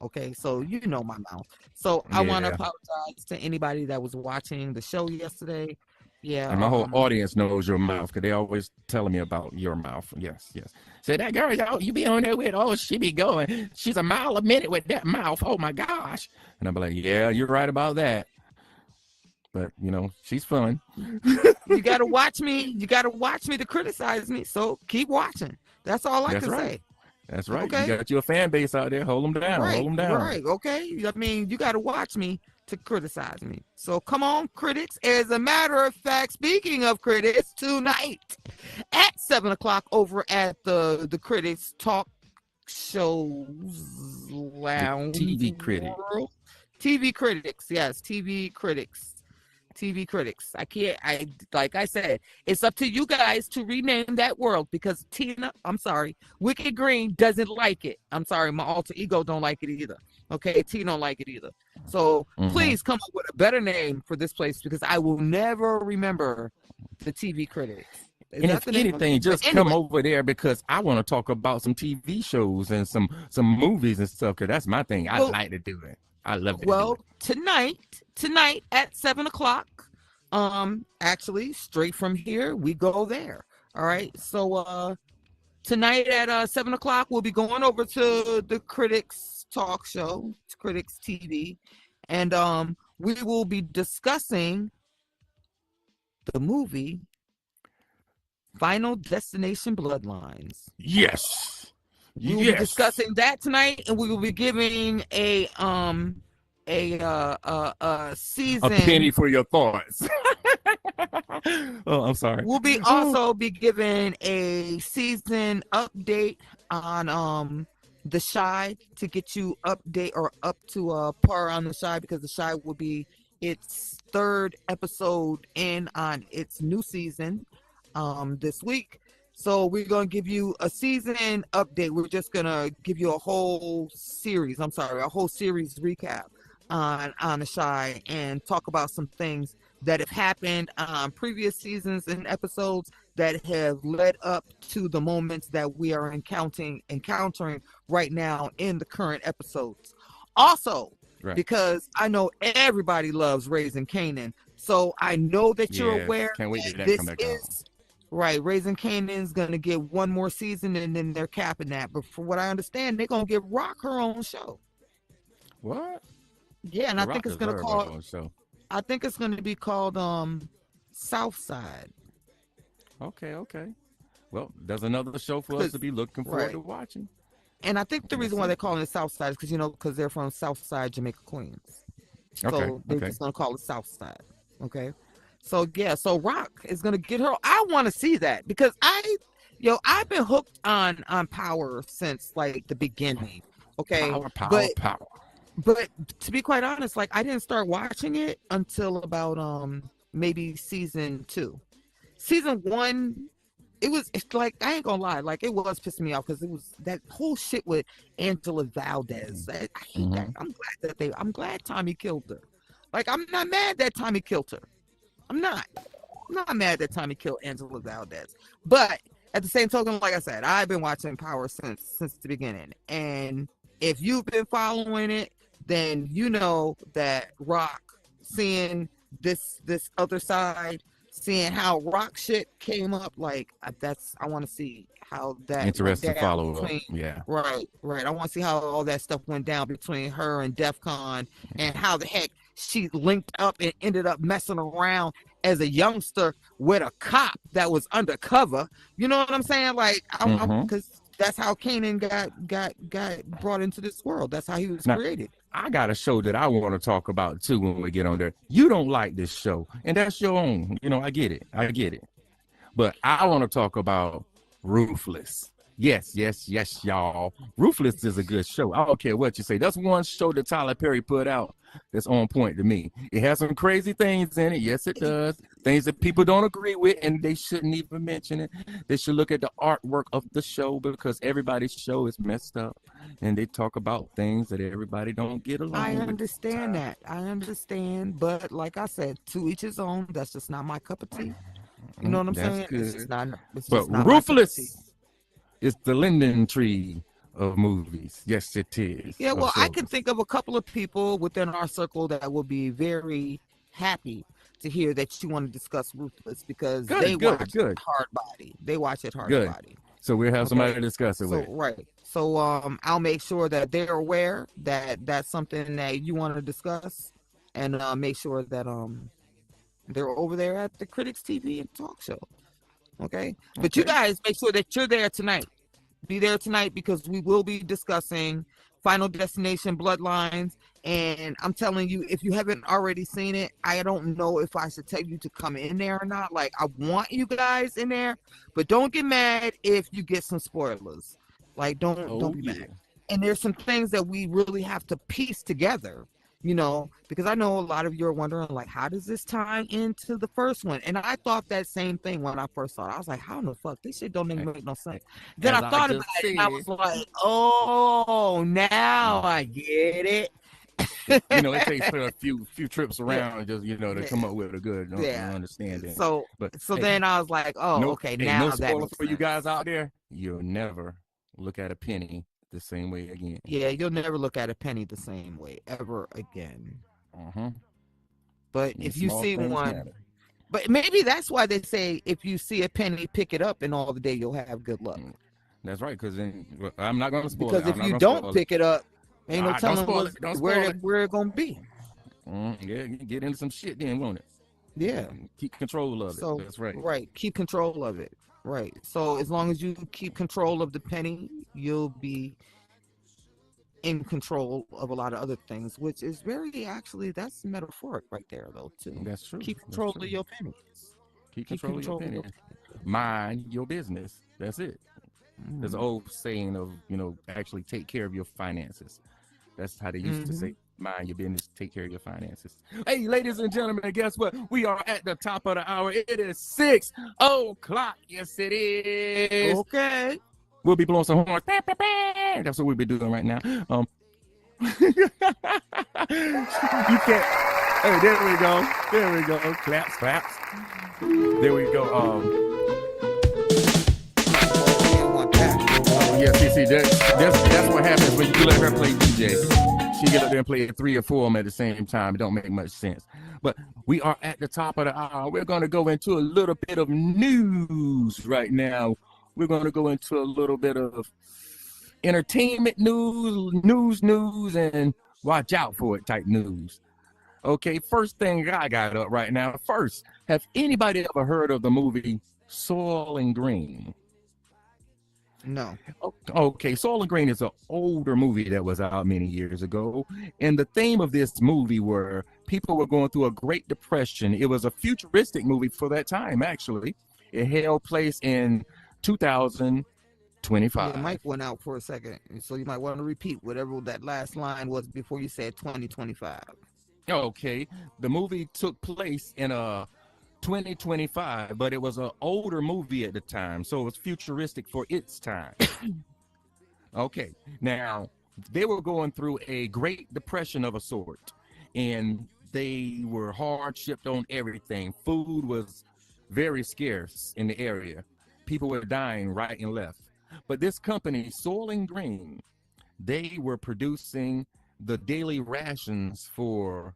Okay, so you know my mouth. So I want to Yeah. apologize to anybody that was watching the show yesterday. Yeah, And my whole audience knows your mouth because they always telling me about your mouth. Yes, yes. Say that girl, yo, you be on there with, oh, she be going. She's a mile a minute with that mouth. Oh my gosh. And I'm like, yeah, you're right about that. But she's fun. you gotta watch me. You gotta watch me to criticize me. So keep watching. That's all I That's can right. say. That's right. You Okay. got your fan base out there. Hold them down. Hold them down. Right. Okay. I mean, you got to watch me to criticize me. So come on, critics. As a matter of fact, speaking of critics, tonight at 7:00 over at the Critics Talk Shows The Lounge TV critic. World. TV critics, yes, TV critics. TV critics. Like I said, it's up to you guys to rename that world because Wicked Green doesn't like it. I'm sorry, my alter ego don't like it either. Okay, T don't like it either. So please come up with a better name for this place because I will never remember the TV critics. And if anything, just come over there because I want to talk about some TV shows and some movies and stuff because that's my thing. I like to do it. I love it. Well, tonight at 7:00, actually straight from here, we go there. All right. So tonight at 7:00, we'll be going over to the Critics Talk Show, Critics TV, and we will be discussing the movie Final Destination Bloodlines. Yes. We will be discussing that tonight, and we will be giving a season. A penny for your thoughts. Oh, I'm sorry. We'll be also be giving a season update on The Shy to get you update or up to par on The Shy because The Shy will be its 3rd episode in on its new season this week. So we're going to give you a season update. We're just going to give you a whole series recap on The Shy and talk about some things that have happened on previous seasons and episodes that have led up to the moments that we are encountering right now in the current episodes. Also, because I know everybody loves Raising Kanan, so I know that you're aware. Can't wait to this come back is out. Right, Raising Kanan's gonna get one more season and then they're capping that. But from what I understand, they're gonna give Rock her own show. What? Yeah, and I think it's gonna call. Show. I think it's gonna be called Southside. Okay. Well, there's another show for us to be looking forward to watching. And I think the reason why they're calling it Southside is because they're from Southside, Jamaica, Queens. So they're just gonna call it Southside. Okay. So yeah, so Rock is gonna get her. I want to see that because I've been hooked on Power since like the beginning. Okay, Power. But to be quite honest, like I didn't start watching it until about maybe season 2. Season 1, it's like, I ain't gonna lie, like it was pissing me off because it was that whole shit with Angela Valdez. I hate that. I'm glad Tommy killed her. Like, I'm not mad that Tommy killed her. I'm not mad that Tommy killed Angela Valdez. But at the same token, like I said, I've been watching Power since the beginning. And if you've been following it, then you know that Rock, seeing this other side, seeing how Rock shit came up, like I want to see how that Interesting went down follow up. between, Yeah. right. I want to see how all that stuff went down between her and DEF CON, and how the heck she linked up and ended up messing around as a youngster with a cop that was undercover. You know what I'm saying? Like, because that's how Kanan got brought into this world. That's how he was created. I got a show that I want to talk about too when we get on there. You don't like this show, and that's your own. You know, I get it. But I want to talk about Ruthless. Yes, y'all. Ruthless is a good show. I don't care what you say. That's one show that Tyler Perry put out that's on point to me. It has some crazy things in it. Yes, it does. Things that people don't agree with, and they shouldn't even mention it. They should look at the artwork of the show, because everybody's show is messed up, and they talk about things that everybody don't get along I with. understand that. I understand. But like I said, to each his own. That's just not my cup of tea. You know what I'm saying? Good. It's just not but not Ruthless is the linden tree of movies. Yes, it is. Yeah, well, I can think of a couple of people within our circle that will be very happy to hear that you want to discuss Ruthless, because they watch Hard Body. They watch it Hard Body. So we'll have somebody to discuss it with. Right. So I'll make sure that they're aware that that's something that you want to discuss, and make sure that they're over there at the Critics TV and Talk Show. Okay? But you guys make sure that you're there tonight. Be there tonight, because we will be discussing Final Destination Bloodlines. And I'm telling you, if you haven't already seen it, I don't know if I should tell you to come in there or not. Like, I want you guys in there, but don't get mad if you get some spoilers. Like, don't be mad. And there's some things that we really have to piece together, you know, because I know a lot of you are wondering, like, how does this tie into the first one? And I thought that same thing when I first saw it. I was like, how in the fuck? This shit don't even make no sense. Then I thought about it, and I was like, oh, now I get it. You know, it takes a few trips around, just, you know, to come up with a good understanding. So then I was like, oh, okay, now no that spoiler makes for you sense. guys out there. You'll never look at a penny the same way again. Yeah, you'll never look at a penny the same way ever again. But if you see one, but maybe that's why they say if you see a penny, pick it up, and all the day you'll have good luck. That's right, because then I'm not going to spoil because it. if you don't pick it up, ain't no telling where it's going to be. Yeah, get into some shit then, won't it? Yeah. Keep control of it. So, that's right. Right. Keep control of it. Right. So as long as you keep control of the penny, you'll be in control of a lot of other things, which is that's metaphoric right there, though, too. That's true. Keep control of your pennies. Keep control of your pennies. Mind your business. That's it. There's an old saying of, you know, actually take care of your finances. That's how they used to say, mind your business, take care of your finances. Hey, ladies and gentlemen, guess what? We are at the top of the hour. It is 6 o'clock. Yes, it is. Okay. We'll be blowing some horns. That's what we'll be doing right now. You can't. Hey, there we go. There we go. Claps. There we go. Yeah, see, that's what happens when you let her play DJ. She get up there and play 3 or 4 of them at the same time. It don't make much sense. But we are at the top of the hour. We're going to go into a little bit of news right now. We're going to go into a little bit of entertainment news, and watch out for it type news. Okay, first thing I got up right now. First, have anybody ever heard of the movie Soil and Green? No. Okay, Soil and Green is an older movie that was out many years ago. And the theme of this movie were people were going through a Great Depression. It was a futuristic movie for that time, actually. It held place in 2025. Your mic went out for a second, so you might want to repeat whatever that last line was before you said 2025. Okay, the movie took place in a 2025, but it was an older movie at the time, so it was futuristic for its time. Okay, now they were going through a Great Depression of a sort, and they were hard shipped on everything. Food was very scarce in the area. People were dying right and left. But this company, Soil and Green, they were producing the daily rations for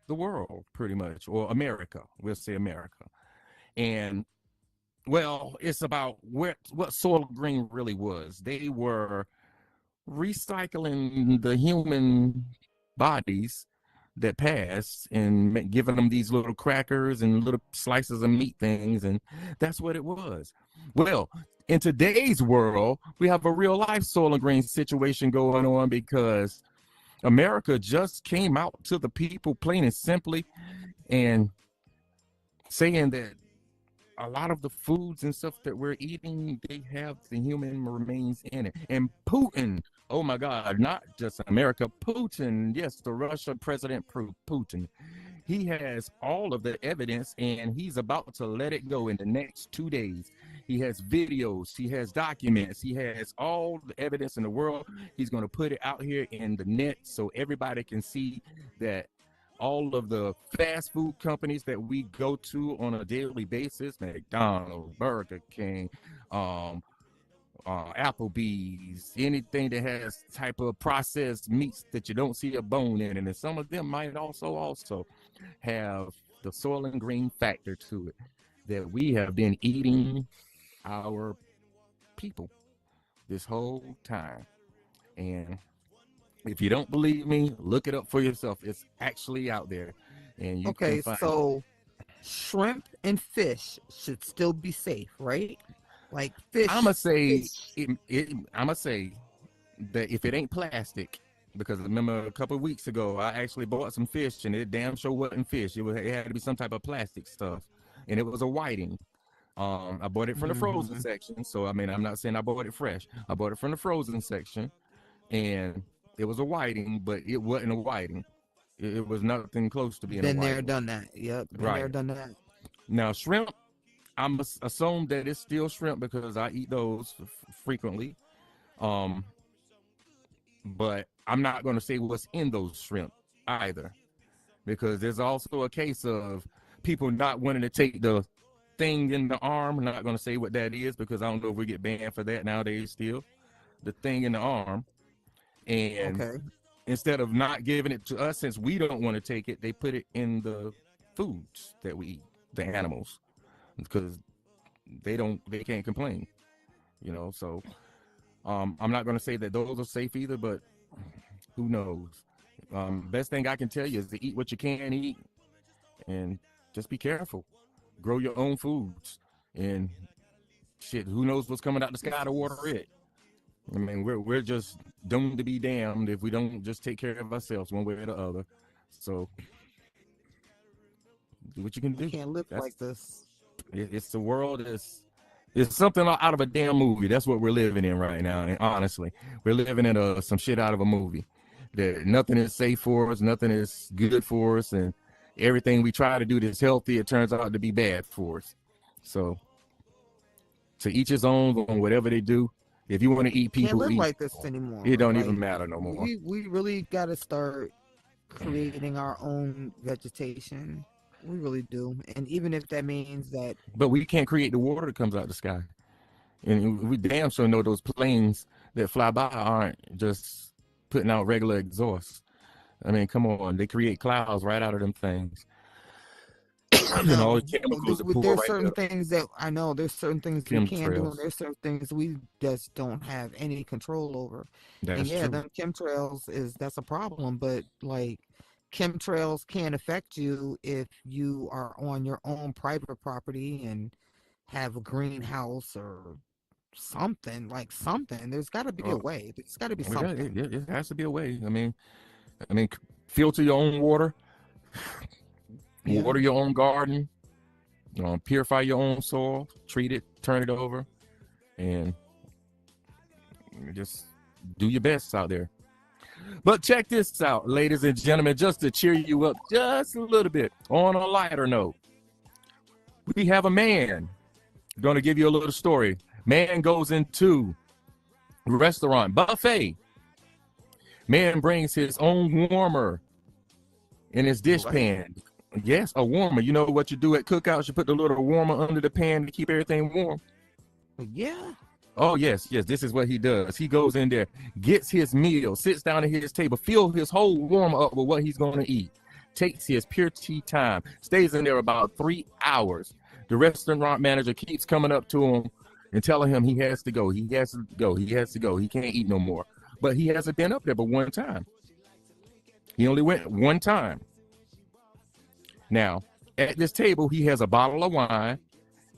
the world, pretty much, or America. We'll say America. And well, it's about what Soil Green really was. They were recycling the human bodies that passed and giving them these little crackers and little slices of meat things, and that's what it was. Well, in today's world, we have a real life Soil and Green situation going on because America just came out to the people plain and simply and saying that a lot of the foods and stuff that we're eating, they have the human remains in it. And Putin, oh my God, not just America, Putin, yes, the Russia president Putin, he has all of the evidence and he's about to let it go in the next 2 days. He has videos, he has documents, he has all the evidence in the world. He's going to put it out here in the net so everybody can see that all of the fast food companies that we go to on a daily basis, McDonald's, Burger King, Applebee's, anything that has type of processed meats that you don't see a bone in, and then some of them might also have the Soil and Green factor to it, that we have been eating our people this whole time. And if you don't believe me, look it up for yourself. It's actually out there, and you Okay, can find so shrimp and fish should still be safe, right? Like fish. I'ma say fish. I'ma say that if it ain't plastic, because I remember a couple of weeks ago I actually bought some fish and it damn sure wasn't fish. It had to be some type of plastic stuff, and it was a whiting. I bought it from the frozen section, so I mean I'm not saying I bought it fresh. I bought it from the frozen section, and it was a whiting, but it wasn't a whiting. It was nothing close to being Been a there, whiting. done that. Yep, been there, Right. done that. Now shrimp, I'm assume that it's still shrimp because I eat those frequently. But I'm not going to say what's in those shrimp either, because there's also a case of people not wanting to take the thing in the arm. I'm not going to say what that is because I don't know if we get banned for that nowadays still. The thing in the arm. And Okay. instead of not giving it to us, since we don't want to take it, they put it in the foods that we eat, the animals, because they can't complain, so I'm not going to say that those are safe either, but who knows. Best thing I can tell you is to eat what you can eat and just be careful. Grow your own foods, and shit, who knows what's coming out the sky to water it. I mean, we're just doomed to be damned if we don't just take care of ourselves one way or the other. So do what you can do. We can't live like this. It's the world. It's something out of a damn movie. That's what we're living in right now. And honestly, we're living in some shit out of a movie. That nothing is safe for us, nothing is good for us, and everything we try to do that's healthy, it turns out to be bad for us. So to each his own on whatever they do. If you want to eat people, Can't live eat. like this anymore. It don't Like, even matter no more. We really got to start creating our own vegetation. We really do. And even if that means that. But we can't create the water that comes out the sky. And we damn sure know those planes that fly by aren't just putting out regular exhaust. I mean, come on. They create clouds right out of them things. All the chemicals that pour There's right certain there. things that I know. There's certain things we can do, Chemtrails. and there's certain things we just don't have any control over. That's And yeah, true. them chemtrails that's a problem. But like, chemtrails can affect you if you are on your own private property and have a greenhouse or something. There's got to be a way. There's got to be Well, yeah, something. it has to be a way. I mean, filter your own water. Yeah. Water your own garden, purify your own soil, treat it, turn it over, and just do your best out there. But check this out, ladies and gentlemen, just to cheer you up just a little bit on a lighter note. We have a man. Going to give you a little story. Man goes into restaurant buffet. Man brings his own warmer in his dish pan. Yes, a warmer. You know what you do at cookouts? You put the little warmer under the pan to keep everything warm. Yeah. Oh, yes. This is what he does. He goes in there, gets his meal, sits down at his table, fills his whole warmer up with what he's going to eat, takes his pure tea time, stays in there about 3 hours. The restaurant manager keeps coming up to him and telling him he has to go. He has to go. He has to go. He can't eat no more. But he hasn't been up there but one time. He only went one time. Now, at this table, he has a bottle of wine.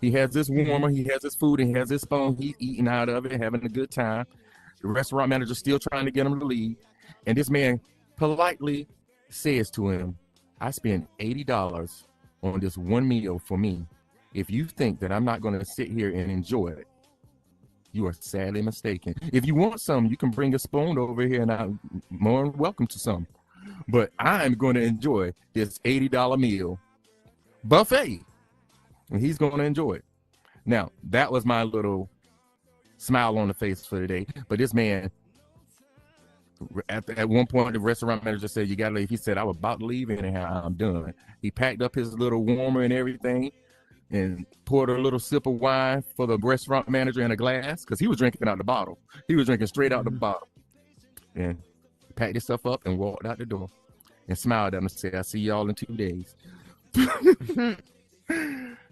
He has this warmer. He has his food. And he has his spoon. He's eating out of it, having a good time. The restaurant manager still trying to get him to leave. And this man politely says to him, I spent $80 on this one meal for me. If you think that I'm not going to sit here and enjoy it, you are sadly mistaken. If you want some, you can bring a spoon over here and I'm more than welcome to some. But I'm going to enjoy this $80 meal buffet. And he's going to enjoy it. Now, that was my little smile on the face for today. But this man, at one point, the restaurant manager said, you got to leave. He said, I was about to leave anyhow. I'm done. He packed up his little warmer and everything and poured a little sip of wine for the restaurant manager in a glass because he was drinking out the bottle. He was drinking straight out the bottle. And packed his stuff up and walked out the door and smiled at him and said, I'll see y'all in 2 days.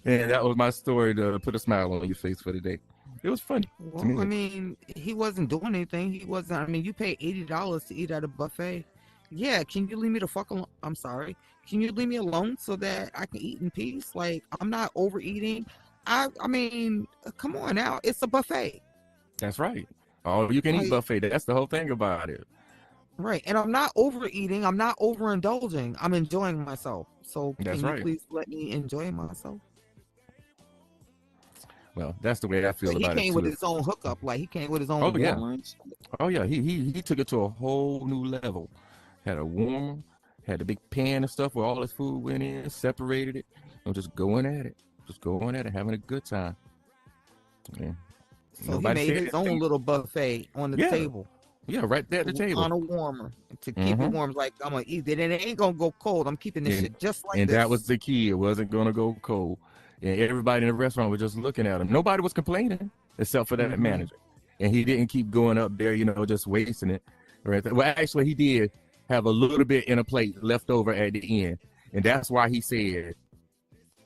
And that was my story to put a smile on your face for the day. It was funny. Well, I mean, he wasn't doing anything. He wasn't. I mean, you pay $80 to eat at a buffet. Yeah, can you leave me the fuck alone? I'm sorry. Can you leave me alone so that I can eat in peace? Like, I'm not overeating. I mean, come on now. It's a buffet. That's right. All you can eat buffet. That's the whole thing about it. Right. And I'm not overeating. I'm not overindulging. I'm enjoying myself. So can you please let me enjoy myself? Well, that's the way I feel about it. He came with his own hookup, like he came with his own lunch. Oh yeah, he took it to a whole new level. Had a warmer, had a big pan and stuff where all his food went in, separated it, and just going at it, having a good time. Yeah. So he made his own little buffet on the table. Yeah, right there at the table. On a warmer to keep it warm. Like, I'm gonna eat it, and it ain't gonna go cold. I'm keeping this shit just like this. And that was the key. It wasn't gonna go cold. And everybody in the restaurant was just looking at him. Nobody was complaining except for that manager. And he didn't keep going up there, just wasting it. Right? Well, actually, he did have a little bit in a plate left over at the end. And that's why he said,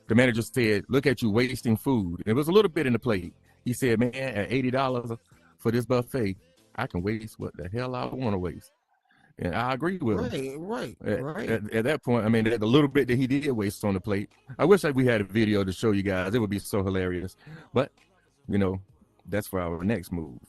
the manager said, look at you wasting food. It was a little bit in the plate. He said, man, at $80 for this buffet, I can waste what the hell I want to waste. And I agree with him. Right. At that point, I mean, the little bit that he did waste on the plate, I wish that we had a video to show you guys. It would be so hilarious. But, that's for our next move.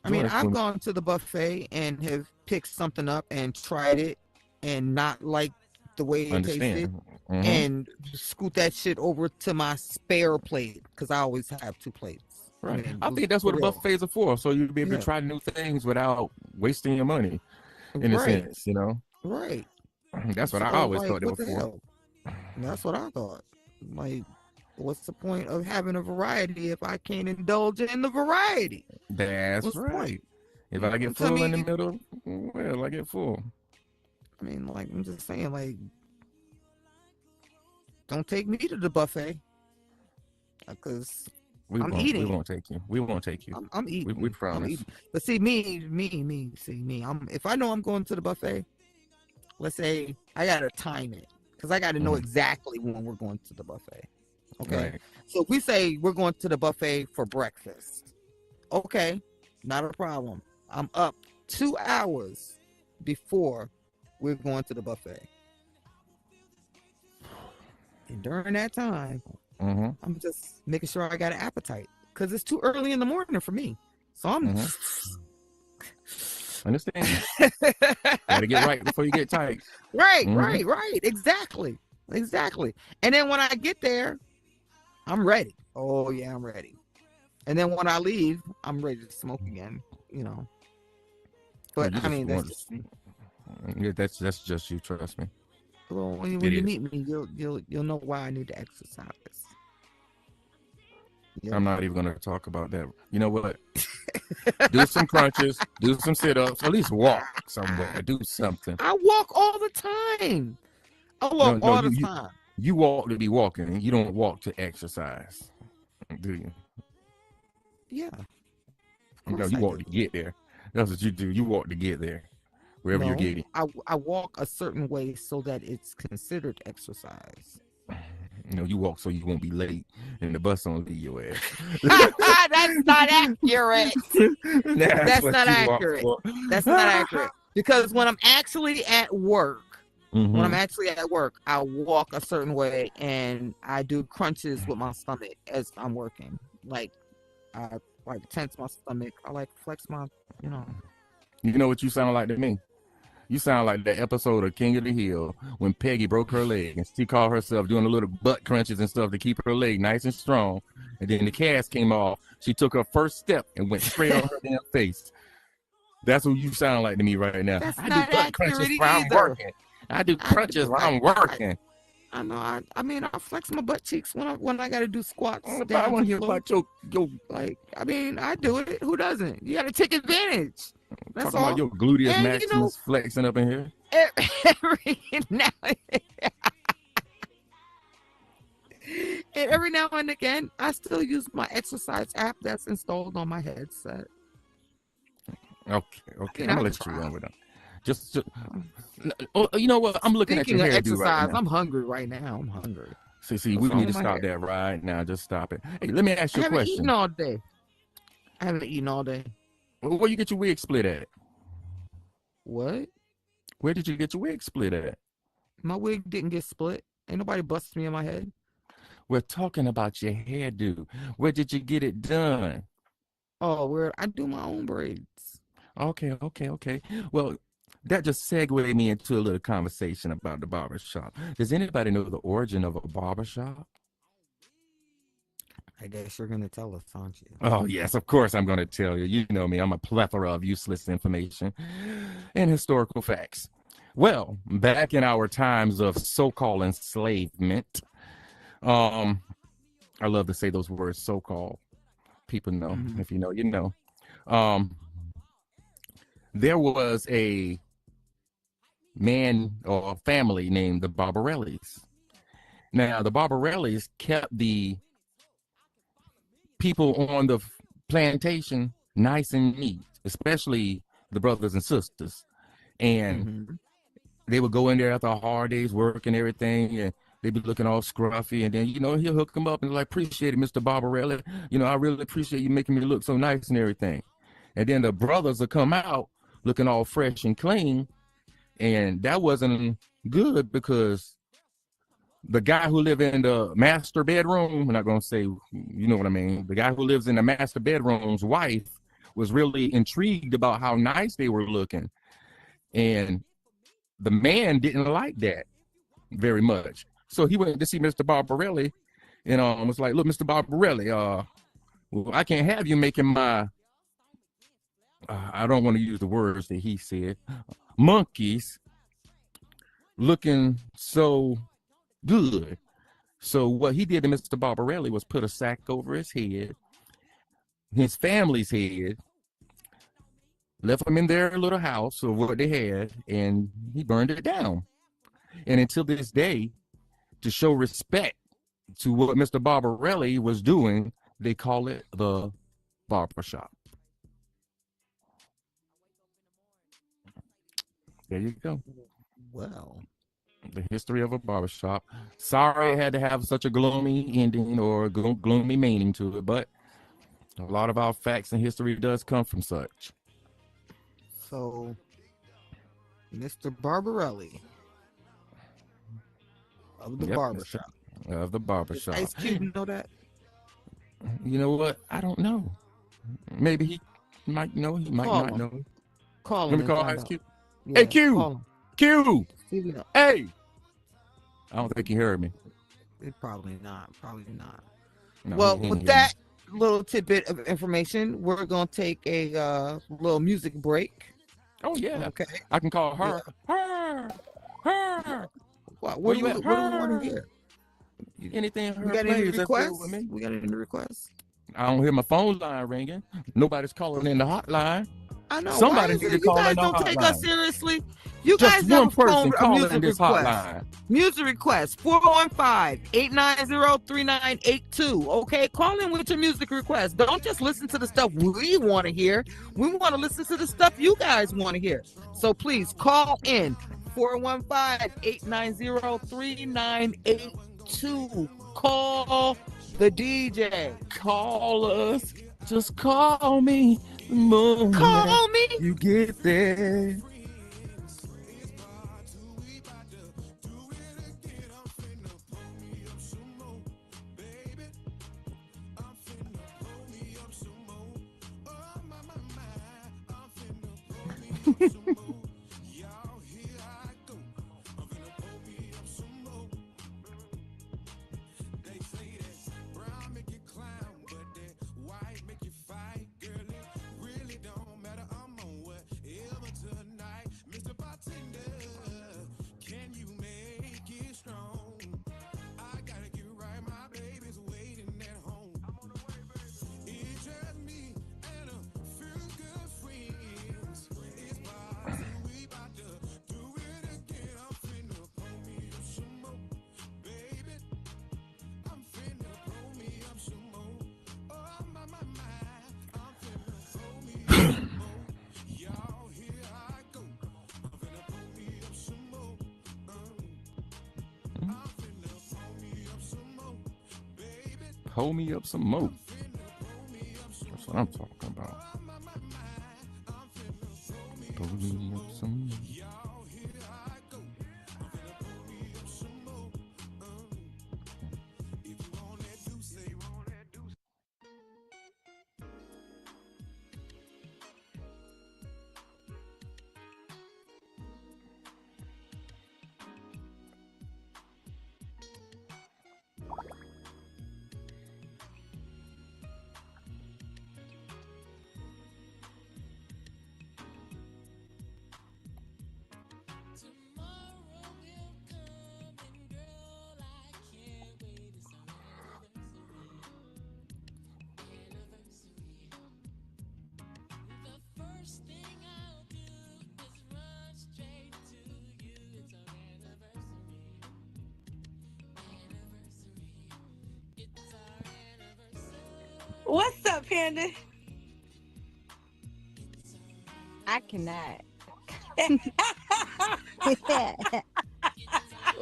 I mean, I've gone to the buffet and have picked something up and tried it and not like the way it tasted. And scoot that shit over to my spare plate because I always have 2 plates. Right. I think that's what the buffets are for. So you'll be able to try new things without wasting your money. In a sense, Right. That's what I always thought they were for. That's what I thought. Like, what's the point of having a variety if I can't indulge in the variety? That's right. If I get full in the middle, well, I get full. I mean, like, I'm just saying, like, don't take me to the buffet. Because I'm eating. We won't take you. We won't take you. I'm eating. We promise. But see, me. If I know I'm going to the buffet, let's say I gotta time it because I gotta know exactly when we're going to the buffet. Okay. Right. So if we say we're going to the buffet for breakfast, okay, not a problem. I'm up 2 hours before we're going to the buffet, and during that time. I'm just making sure I got an appetite because it's too early in the morning for me. So I'm understand. Gotta get right before you get tight. Right. Exactly. And then when I get there, I'm ready. Oh yeah, I'm ready. And then when I leave, I'm ready to smoke again. But I mean, that's just me. Yeah, that's just you. Trust me. Well, when you meet me, you'll know why I need to exercise. Yeah. I'm not even going to talk about that. You know what? Do some crunches, do some sit-ups, at least walk somewhere, do something. I walk all the time. I walk No, all the you time. you walk to be walking. You don't walk to exercise, do you? Yeah. Of No, course you I walk do. to get there. That's what you do. You walk to get there, wherever you're No, getting. I walk a certain way so that it's considered exercise. You walk so you won't be late, and the bus don't leave your ass. That's not accurate. That's what not you walk accurate. for. That's not accurate. Because when I'm actually at work, I walk a certain way and I do crunches with my stomach as I'm working. Like I like tense my stomach. I like flex my, you know. You know what you sound like to me? You sound like that episode of King of the Hill when Peggy broke her leg and she called herself doing a little butt crunches and stuff to keep her leg nice and strong. And then the cast came off. She took her first step and went straight on her damn face. That's what you sound like to me right now. That's I not do butt crunches accurate while I'm either. working. I do crunches while I'm working. I know. I mean, I flex my butt cheeks when I got to do squats. I down want to to hear the floor. about your Like, I mean, I do it. Who doesn't? You got to take advantage. That's talking all. about your gluteus And, maximus flexing up in here. Every now and again, I still use my exercise app that's installed on my headset. Okay. I I'm gonna let you run with them. Just you know what? I'm looking Speaking at of your hairdo right exercise, now. I'm hungry right now. I'm hungry. See, What's we wrong need to with my stop hair? that right now. Just stop it. Hey, let me ask I you a haven't question. eaten all day. I haven't eaten all day. Where you get your wig split at? What? Where did you get your wig split at? My wig didn't get split. Ain't nobody busted me in my head. We're talking about your hairdo. Where did you get it done? Oh, where I do my own braids. Okay. Well, that just segued me into a little conversation about the barbershop. Does anybody know the origin of a barbershop? I guess you're gonna tell us, aren't you? Oh, yes, of course I'm going to tell you. You know me, I'm a plethora of useless information and historical facts. Well, back in our times of so-called enslavement, I love to say those words, so-called. People know. Mhm. If you know, you know. There was a man or a family named the Barbarellis. Now, the Barbarellis kept the people on the plantation nice and neat, especially the brothers and sisters. And Mhm. they would go in there after a hard day's work and everything, and they'd be looking all scruffy. And then, he'll hook them up and like, appreciate it, Mr. Barbarelli. I really appreciate you making me look so nice and everything. And then the brothers would come out looking all fresh and clean. And that wasn't good because the guy who lived in the master bedroom, I'm not going to say, you know what I mean? The guy who lives in the master bedroom's wife was really intrigued about how nice they were looking. And the man didn't like that very much. So he went to see Mr. Barbarelli and was like, look, Mr. Barbarelli, well, I can't have you making my, I don't want to use the words that he said, monkeys looking so good. So what he did to Mr. Barbarelli was put a sack over his head, his family's head, left them in their little house of what they had, and he burned it down. And until this day, to show respect to what Mr. Barbarelli was doing, they call it the barbershop. There you go. Well, The history of a barbershop. Sorry it had to have such a gloomy ending or gloomy meaning to it, but a lot of our facts and history does come from such. so Mr. Barbarelli of the Yep, barbershop. Of the Does barbershop. Ice Cube know that? You know what? I don't know. Maybe he might know. He might Call not him. know. Call Let him me and call find Ice out. Cube. Yeah, Hey, Q! call him. Q! See if he know. Hey! I don't think he heard me. Probably not. Probably not. No, Well, he didn't with hear that little tidbit of information, we're gonna take a little music break. me. Oh, yeah. Okay. I can call her. Her. What Where do you we at? what do we want to Her. hear? Anything her We got any plays, that's good with requests? me. We got any requests? I don't hear my phone line ringing. Nobody's calling in the hotline. I know. Somebody Why is need it to you call guys in the don't take us hotline. seriously? You Just guys have one a phone, person a calling music this request. hotline. Music request 415-890-3982. Okay, call in with your music request. Don't just listen to the stuff we want to hear. We want to listen to the stuff you guys want to hear. So please call in 415-890-3982. Call the DJ. Call us. Just call me. The moment Call me. you get there. Hold me up some more. That's what I'm talking about. Hold me up some more. What's up, Panda? I cannot.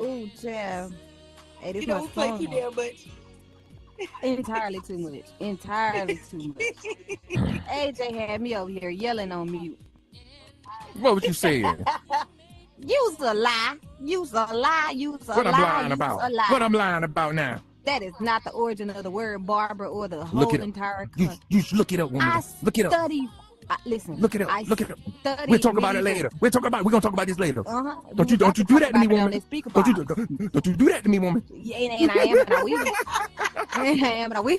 Ooh, child. Hey, this You know, my we play too song. damn much. Entirely too much. Entirely too much. AJ had me over here yelling on mute. What was you saying? You's a lie. You's a lie. You's a What I'm lie. lying You's about? a lie. What I'm lying about now? That is not the origin of the word Barbara or the Look whole it up. entire You country. look it up, woman. I Look it up. study. Listen. Look it up. I Look it up. studied We'll talk about it medieval- later. We're gonna talk about this later. Uh-huh. Don't you about do that to talk me, about it on woman. this speaker Don't you box. don't you do that to me, woman. Yeah, and I am, and I will. And I am, and I will.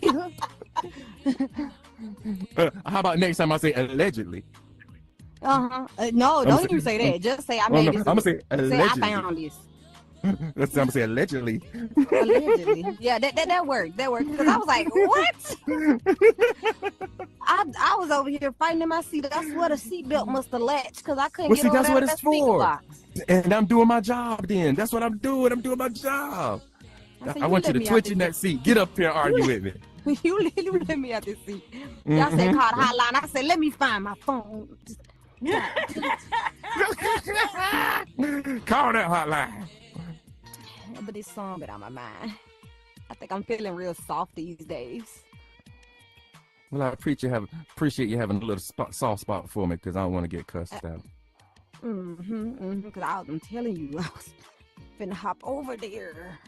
How about next time I say allegedly? Uh-huh. No, I'ma don't say- even say that. Just say I Oh, made no, this. I'ma say Say I allegedly. found this. That's what I'm gonna say allegedly. Allegedly. Yeah, that worked. That worked. Because I was like, what? I was over here fighting in my seat. I swear the seatbelt must have latched because I couldn't Well, get see, over that's there what to it's that speaker for. box. And I'm doing my job then. That's what I'm doing. I'm doing my job. I said, I want you let to me out twitch this in that seat. Get up here and argue with me. You let me out this seat. Y'all said Mhm. call the hotline. I said, let me find my phone. Call that hotline. But this song been on my mind. I think I'm feeling real soft these days. Well, I appreciate you having a little soft spot for me because I don't want to get cussed out. Because I'm telling you, I was finna hop over there.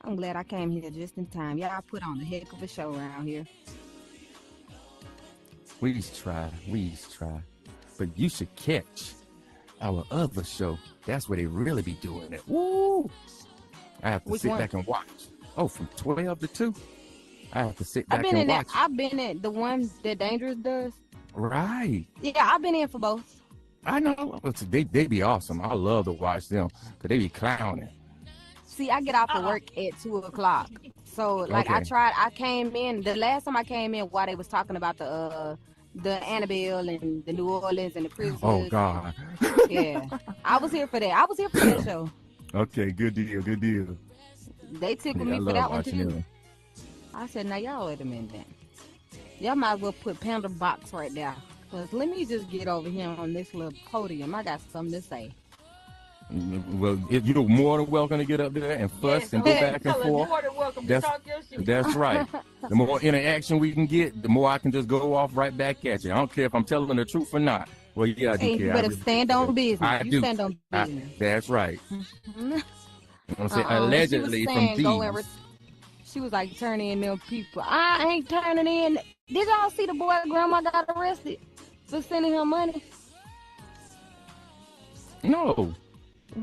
I'm glad I came here just in time. Y'all put on a heck of a show around here. We's try. But you should catch our other show. That's where they really be doing it. Woo! I have to Which sit one? back and watch. Oh, from 12 to 2. I have to sit back I've been and in that. watch. I've been at the one that Dangerous does. Right. Yeah, I've been in for both. I know. They be awesome. I love to watch them because they be clowning. See, I get off of work at 2:00. So like Okay. I came in the last time I came in while they was talking about the Annabelle and the New Orleans and the Oh prisoners. God. Yeah. I was here for that. I was here for that show. Okay, good deal, good deal. They tickled Yeah, I me for love that one watching too. them. I said, now y'all wait a minute. Y'all might as well put Panda Box right there. Cause let me just get over here on this little podium. I got something to say. Well, you're more than welcome to get up there and fuss and go back and forth. More than welcome to That's talk your shit. that's right. The more interaction we can get, the more I can just go off right back at you. I don't care if I'm telling the truth or not. Well, yeah, I do Hey, care. you I better really stand do on care. business. I You do. stand on business. That's right. Mhm. I'm saying She was allegedly from saying, go thieves. and she was like, turn in them people. I ain't turning in. Did y'all see the boy grandma got arrested for sending him money? No.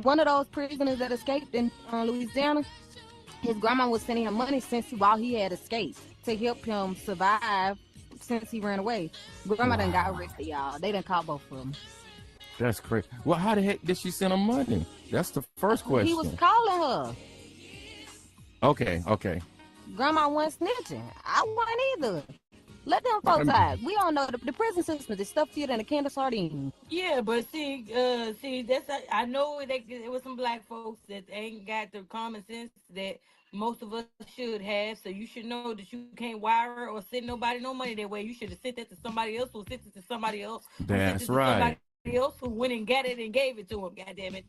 One of those prisoners that escaped in Louisiana, his grandma was sending him money while he had escaped to help him survive since he ran away. Grandma done got arrested, y'all. They done caught both of them. That's crazy. Well, how the heck did she send him money? That's the first question. He was calling her. Okay. Grandma wasn't snitching. I wasn't either. Let them folks out. We all know the prison system is stuffed in a can of sardines. Yeah, but see, that's I know it was some black folks that ain't got the common sense that most of us should have. So you should know that you can't wire or send nobody no money that way. You should have sent that to somebody else who sent it to somebody else. That's right. Somebody else who went and got it and gave it to him. God damn it.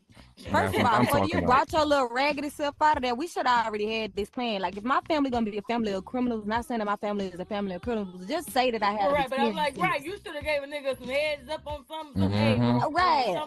First of all, before you brought your little raggedy self out of there, we should have already had this plan. Like, if my family gonna be a family of criminals, not saying that my family is a family of criminals, just say that I had. Right, but I'm like, right, you should have gave a nigga some heads up on something. Right.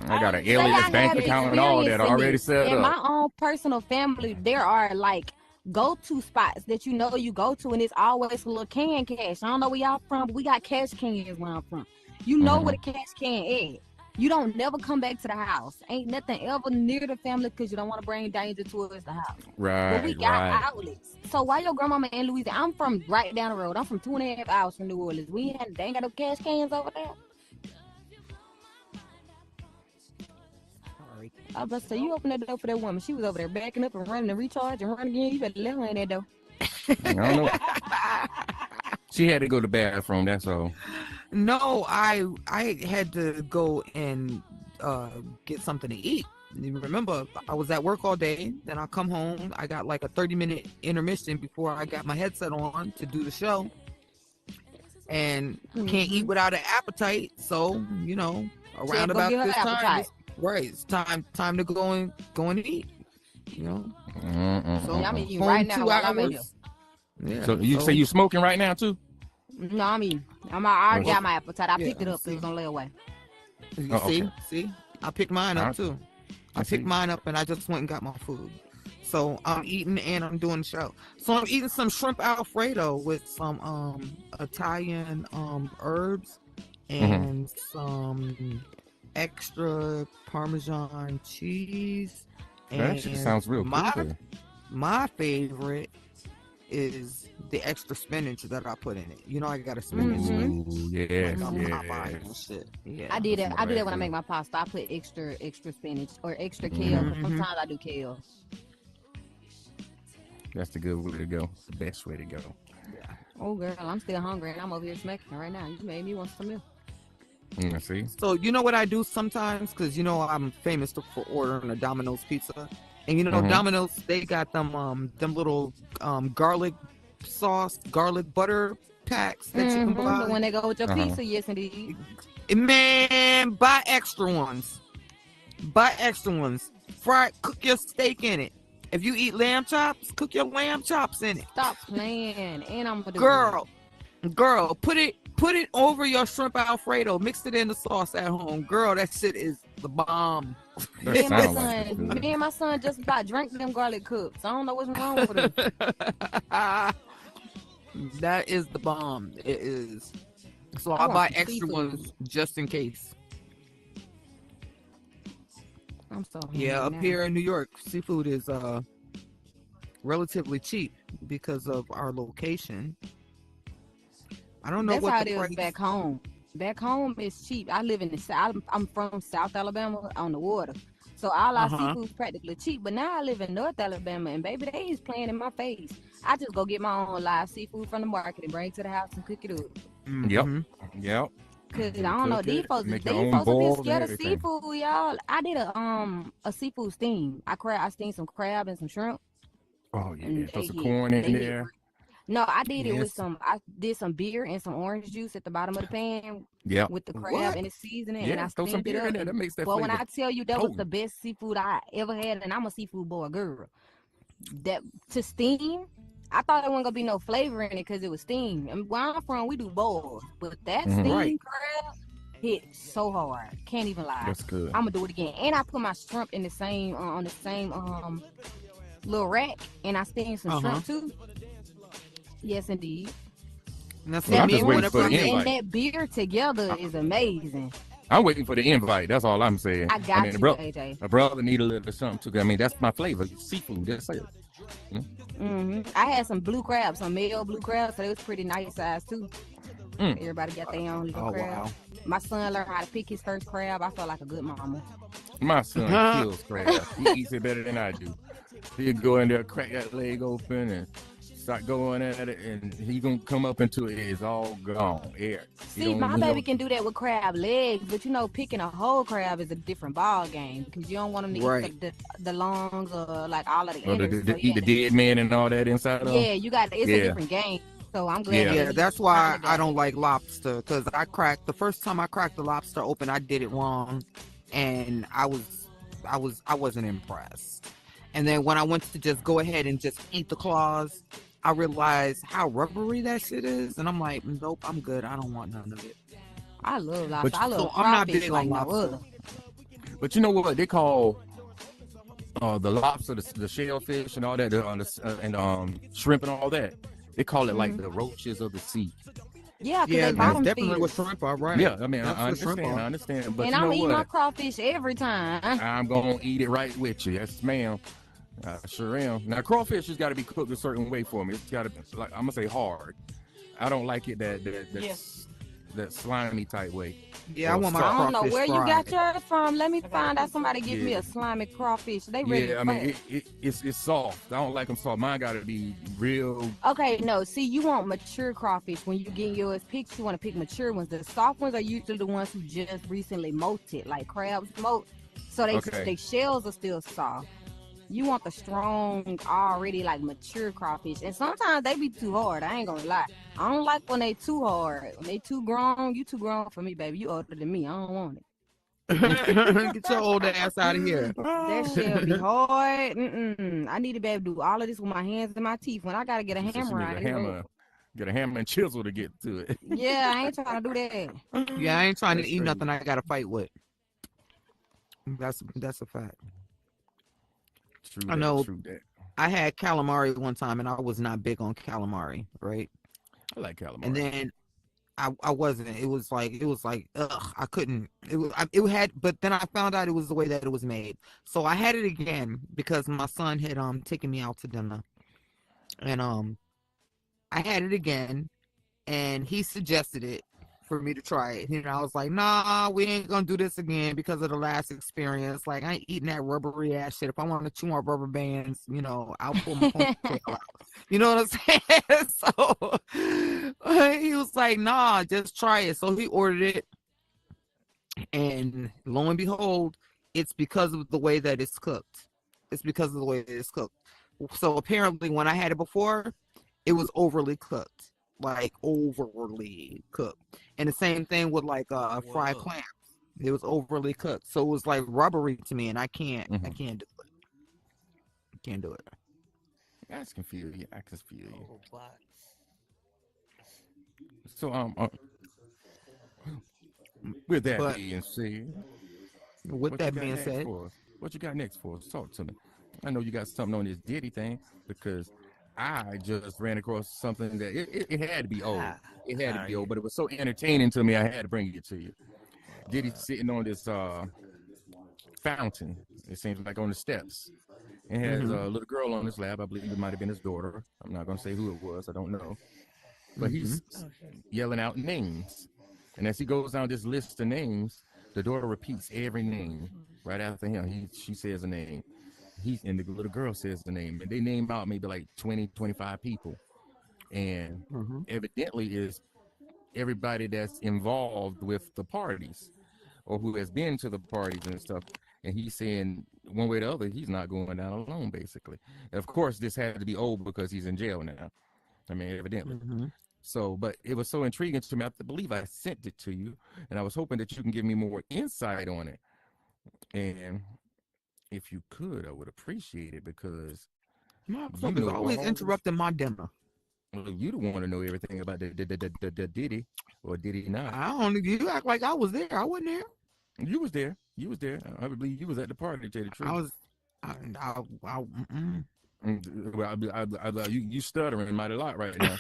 I got an alias bank account and all that already set up. In my own personal family, there are like go-to spots that you know you go to, and it's always a little can cash. I don't know where y'all from, but we got cash cans where I'm from. You know what a cash can is. You don't never come back to the house. Ain't nothing ever near the family because you don't want to bring danger towards the house. Right, but we got outlets. So why your grandmama in Louisiana? I'm from right down the road. I'm from 2.5 hours from New Orleans. They ain't got no cash cans over there. Sorry. I was about to say, you open that door for that woman. She was over there backing up and running to recharge and run again. You better let her in that door. I don't know. She had to go to the bathroom, that's all. No, I had to go and get something to eat. You remember, I was at work all day. Then I come home. I got like a 30-minute intermission before I got my headset on to do the show. And can't eat without an appetite. So, you know, around about this time, it's time to go and eat. You know. So I'm eating right now while I'm in here. Yeah. So you say you smoking right now too? No, I mean, I already got my appetite. I picked it up. It was on layaway. See, I picked mine up too. I picked mine up and I just went and got my food. So I'm eating and I'm doing the show. So I'm eating some shrimp Alfredo with some Italian herbs and some extra Parmesan cheese. That actually sounds real good. My favorite is the extra spinach that I put in it. You know, I got a spinach. Yeah. I did that when I make my pasta. I put extra spinach or extra kale. Sometimes I do kale. That's the good way to go. The best way to go. Yeah. Oh girl, I'm still hungry and I'm over here smacking right now. You made me want some milk. See? So you know what I do sometimes, because you know I'm famous for ordering a Domino's pizza, and you know Domino's, they got them little garlic sauce, garlic butter packs that you can buy. When they go with your pizza, yes indeed. Man, buy extra ones. Cook your steak in it. If you eat lamb chops, cook your lamb chops in it. Stop playing, and I'm gonna do girl, put it over your shrimp Alfredo. Mix it in the sauce at home. Girl, that shit is the bomb. Me and my son just about drank them garlic cups. I don't know what's wrong with them. That is the bomb. It is. So I buy extra ones just in case. I'm so hungry up now. here in New York, seafood is relatively cheap because of our location. I don't know That's what how the it price is back home. Back home is cheap. I live in the South. I'm from South Alabama on the water. So all our Uh-huh. seafood's practically cheap. But now I live in North Alabama, and baby, they is playing in my face. I just go get my own live seafood from the market and bring it to the house and cook it up. Yep. Mm-hmm. Yep. Cause I You don't know, cook it, make your these own folks a bit boils and scared of everything. seafood, y'all. I did a seafood steam. I steamed some crab and some shrimp, Oh yeah, and throw some corn in they hit. there. No, I did it with Yes. some. I did some beer and some orange juice at the bottom of the pan Yep. with the crab What? and the seasoning, and I Yeah, throw some steamed it beer in up. there. That And makes that but when flavor I tell you that was the potent. best seafood I ever had, and I'm a seafood boy girl, that to steam, I thought there wasn't gonna be no flavor in it because it was steam. And where I'm from, we do boils, but that Hmm. Right. steamed crab hit so hard. Can't even lie. That's good. I'm gonna do it again, and I put my shrimp in the same on the same little rack, and I steamed some Uh-huh. shrimp too. Yes, indeed. Now see Well, I'm That me just waiting orange for the whenever I juice make. and invite. that beer together is amazing. I'm waiting for the invite. That's all I'm saying. I I mean, got you, AJ. a brother need a little something too. I mean, that's my flavor. Seafood. That's it. I had some blue crabs, some male blue crabs, so it was pretty nice size too. Mm. Everybody got their own little Oh crab. wow. My son learned how to pick his first crab. I felt like a good mama. My son kills crab. He eats it better than I do. He'll go in there, crack that leg open, and start going at it, and he gonna come up into it. It's all gone. Air. He See, don't. my He baby don't can do that with crab legs, but you know, picking a whole crab is a different ball game because you don't want him to Right. eat the lungs or like all of the or innards. So eat the dead man and all that inside of him. yeah, you got it's a Yeah. different game. So I'm glad Yeah. that Yeah, he that's learned why I that. don't like lobster, because I cracked the first time I cracked the lobster open, I did it wrong, and I wasn't impressed. And then when I went to just go ahead and just eat the claws, I realized how rubbery that shit is, and I'm like, nope, I'm good. I don't want none of it. I love But lobster. I love So I'm not crawfish big like on no lobster. other. But you know what they call the lobster, the shellfish, and all that, and shrimp and all that. They call it like the roaches of the sea. Yeah, because Yeah, they that's bottom definitely what feeders. shrimp are, right? Yeah, I mean, That's I what shrimp understand, are. I understand. But And you I'm know gonna eat my what? crawfish every time. I'm gonna eat it right with you. Yes, ma'am. I sure am. Now, crawfish has got to be cooked a certain way for me. It's got to be like I'm gonna say hard. I don't like it that slimy type way. Yeah, I Or want my I soft. don't know crawfish where you got fried. yours from. Let me I got find out it. somebody give me Yeah. a slimy crawfish. They ready Yeah, to I mean fight. it's soft. I don't like them soft. Mine got to be real. Okay, no. See, you want mature crawfish when you get yours picked. You want to pick mature ones. The soft ones are usually the ones who just recently molted, like crabs molt. So Okay. they shells are still soft. You want the strong, already like mature crawfish, and sometimes they be too hard. I ain't gonna lie. I don't like when they too hard. When they too grown, you too grown for me, baby. You older than me. I don't want it. Get your old ass out of here. That shell be hard. I need to be able to do all of this with my hands and my teeth. When I gotta get a She said she hammer need out a here. hammer, get a hammer and chisel to get to it. Yeah, I ain't trying to do that. Yeah, I ain't trying to That's eat crazy. nothing I gotta fight with. That's a fact. True I that. know. True that. I had calamari one time, and I was not big on calamari, right? I like calamari. And then I wasn't. It was like ugh, I couldn't. It had, but then I found out it was the way that it was made. So I had it again because my son had taken me out to dinner, and I had it again, and he suggested it for me to try it. You know, I was like, nah, we ain't gonna do this again because of the last experience. Like, I ain't eating that rubbery ass shit. If I want to chew on rubber bands, you know, I'll pull my ponytail out. You know what I'm saying? So he was like, nah, just try it. So he ordered it, and lo and behold, it's because of the way that it's cooked. It's because of the way that it's cooked. So apparently, when I had it before, it was overly cooked, like overly cooked. And the same thing with like fried clams. It was overly cooked, so it was like rubbery to me, and I can't do it. I can't do it. I can feel you. I can feel you. Oh, box. So with that But being said, with what that you got being next said, for us? What you got next for us? Talk to me. I know you got something on this Diddy thing because I just ran across something that it had to be old. It had to be old, but it was so entertaining to me. I had to bring it to you. Diddy's sitting on this fountain. It seems like on the steps. It has a little girl on his lap. I believe it might have been his daughter. I'm not gonna say who it was. I don't know. But he's yelling out names. And as he goes down this list of names, the daughter repeats every name. Right after him, she says the name. And the little girl says the name, and they name out maybe like 20, 25 people, and Mm-hmm. evidently is everybody that's involved with the parties or who has been to the parties and stuff. And he's saying one way or the other, he's not going down alone, basically. And of course, this had to be old because he's in jail now. I mean, evidently. Mm-hmm. So, but it was so intriguing to me. I believe I sent it to you, and I was hoping that you can give me more insight on it. And if you could, I would appreciate it because you Motherfuckers know always all this. interrupting my dinner. Well, you don't want to know everything about the Diddy or did he not? I don't. You act like I was there. I wasn't there. You was there. You was there. I believe you was at the party. To tell you the I truth. was. Well, you stuttering mighty lot right now.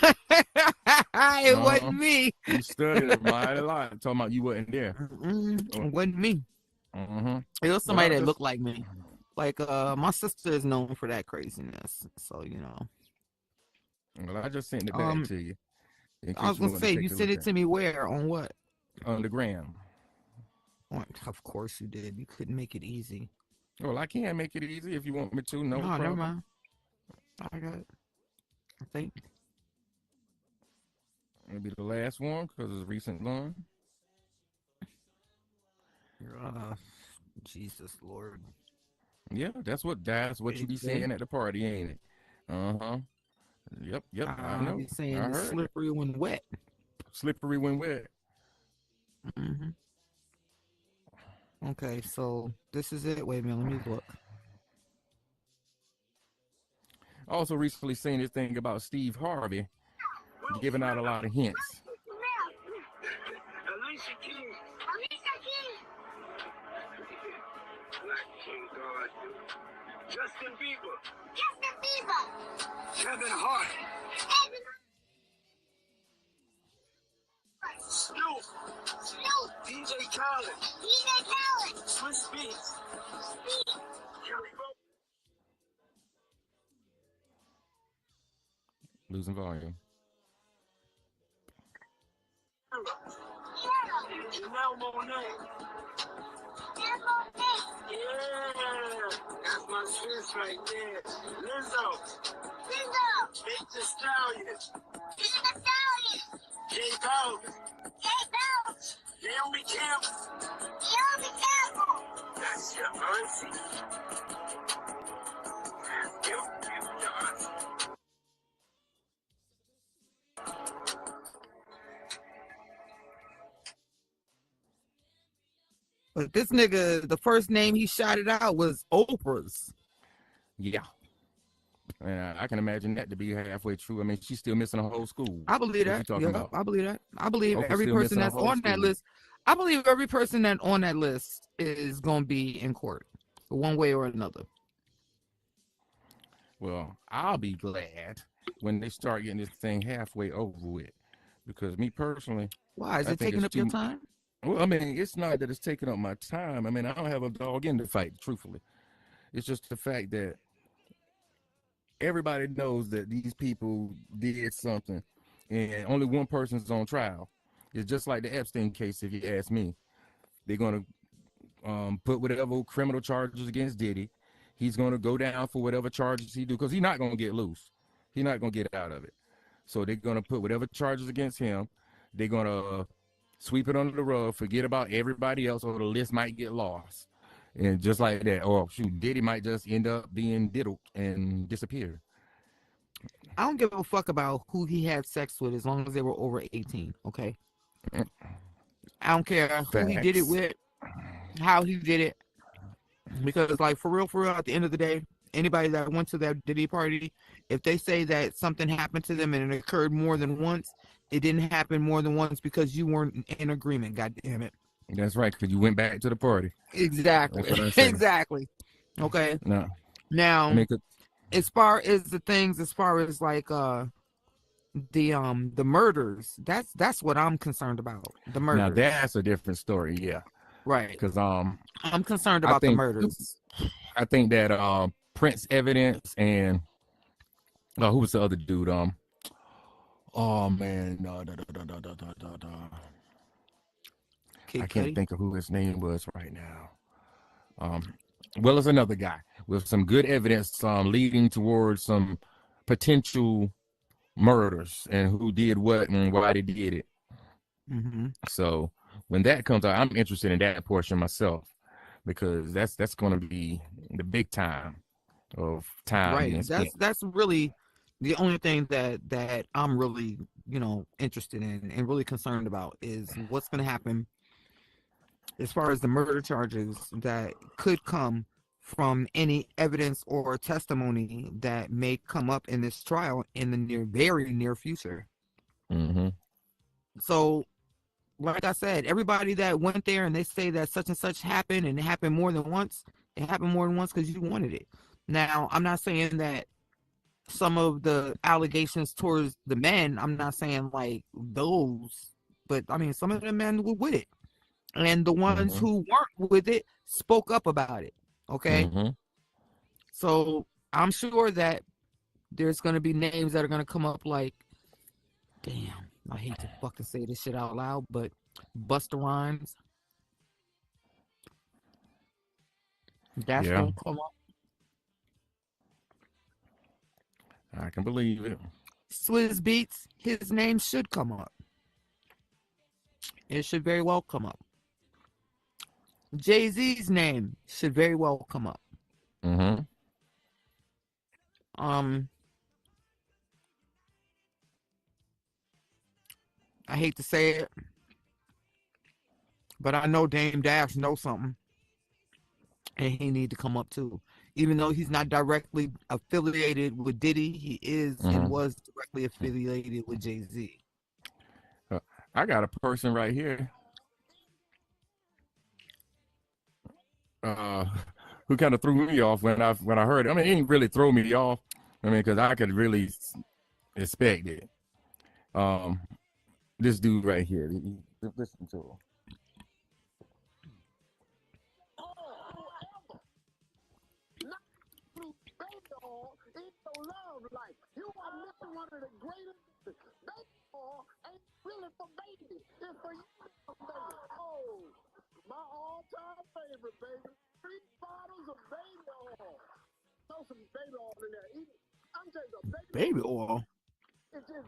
It wasn't me. You stuttering mighty lot. Talking about you wasn't there. It wasn't me. Mm-hmm. It was somebody Well, that looked like me. Like my sister is known for that craziness. So Well, I just sent it back to you. I was gonna say you sent it to me where on what? On the gram. Of course you did. You couldn't make it easy. Well, I can make it easy if you want me to. No, never mind. I got it. I think it'll be the last one because it's a recent one. Jesus Lord. Yeah, that's what you be saying at the party, ain't it? Uh-huh. Yep. I know. You're saying I it's heard slippery when wet. Slippery when wet. Mm-hmm. Okay, so this is it. Wait a minute, let me look. Also recently seen this thing about Steve Harvey giving out a lot of hints. Alicia Keys. Black King God. Justin Bieber. Kevin Hart. Snoop. DJ Khaled. Swiss Beats. Losing volume. Janelle Monáe. Yeah, that's my sis right there. Lizzo. Big the Stallion. J Balvin. Naomi Campbell. That's your auntie. Your auntie. But this nigga, the first name he shouted out was Oprah's. Yeah. And I can imagine that to be halfway true. I mean, she's still missing a whole school. I believe What that. you talking about? I believe that. I believe Oprah's every still person missing a that's whole on that school. list. I believe every person that on that list is going to be in court, one way or another. Well, I'll be glad when they start getting this thing halfway over with. Because me personally, Why is I it think taking it's up your too- time? well, I mean, it's not that it's taking up my time. I mean, I don't have a dog in the fight, truthfully. It's just the fact that everybody knows that these people did something and only one person's on trial. It's just like the Epstein case, if you ask me. They're going to put whatever criminal charges against Diddy. He's going to go down for whatever charges he do because he's not going to get loose. He's not going to get out of it. So they're going to put whatever charges against him. They're going to sweep it under the rug, forget about everybody else, or the list might get lost. And just like that, or shoot, Diddy might just end up being diddled and disappear. I don't give a fuck about who he had sex with as long as they were over 18, okay? I don't care who he did it Facts. with, how he did it. Because, like, for real, at the end of the day, anybody that went to that Diddy party, if they say that something happened to them and it occurred more than once, it didn't happen more than once because you weren't in agreement, God damn it. That's right, because you went back to the party. Exactly. That's what I say. Exactly. Okay. No, Now, I mean, as far as the things, as far as like the murders, that's what I'm concerned about. The murders. now that's a different story, yeah. Right. Because I'm concerned about the murders. I think that Prince Evidence and who was the other dude? Oh man, Kid I can't Cudi? think of who his name was right now. Well as another guy with some good evidence leading towards some potential murders and who did what and why they did it. Mm-hmm. So when that comes out, I'm interested in that portion myself because that's going to be the big time of time Right. being spent. That's really the only thing that I'm really, interested in and really concerned about is what's going to happen as far as the murder charges that could come from any evidence or testimony that may come up in this trial in the very near future. Mm-hmm. So, like I said, everybody that went there and they say that such and such happened and it happened more than once, it happened more than once because you wanted it. Now, I'm not saying that some of the allegations towards the men, I'm not saying like those, but I mean, some of the men were with it. And the ones Mm-hmm. who weren't with it spoke up about it. Okay. Mm-hmm. So I'm sure that there's going to be names that are going to come up like, damn, I hate to fucking say this shit out loud, but Busta Rhymes. That's Yeah, going to come up. I can believe it. Swizz Beats, his name should come up. It should very well come up. Jay-Z's name should very well come up. Mm-hmm. I hate to say it, but I know Dame Dash knows something, and he need to come up too. Even though he's not directly affiliated with Diddy, he is and was directly affiliated with Jay-Z. I got a person right here who kind of threw me off when I heard it. I mean, it didn't really throw me off. I mean, because I could really expect it. This dude right here. Listen to him. You are missing one of the greatest. Baseball ain't really for baby. It's for you, baby. Oh, my all-time favorite, baby. 3 bottles of baby oil. Throw some baby oil in there. I'm telling you, Baby oil. It's just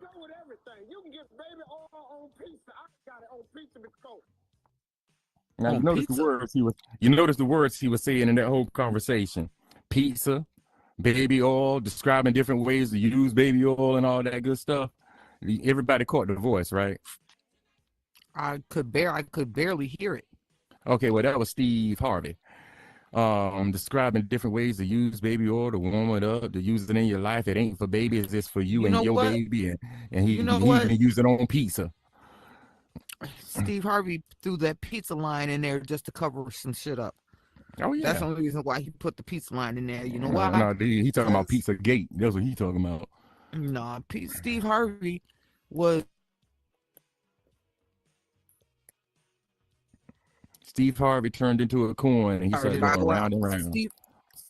go with everything. You can get baby oil on pizza. I got it on pizza before. Now you notice the words he was. You notice the words he was saying in that whole conversation. Pizza, baby oil, describing different ways to use baby oil and all that good stuff. Everybody caught the voice, right? I could barely hear it. Okay, well that was Steve Harvey. Describing different ways to use baby oil, to warm it up, to use it in your life. It ain't for babies, it's for you and your baby. And he even used it on pizza. Steve Harvey threw that pizza line in there just to cover some shit up. Oh yeah, that's the only reason why he put the pizza line in there. You know why? No, he talking about Pizza Gate. That's what he talking about. No, Steve Harvey was. Steve Harvey turned into a coin and he started going round and round.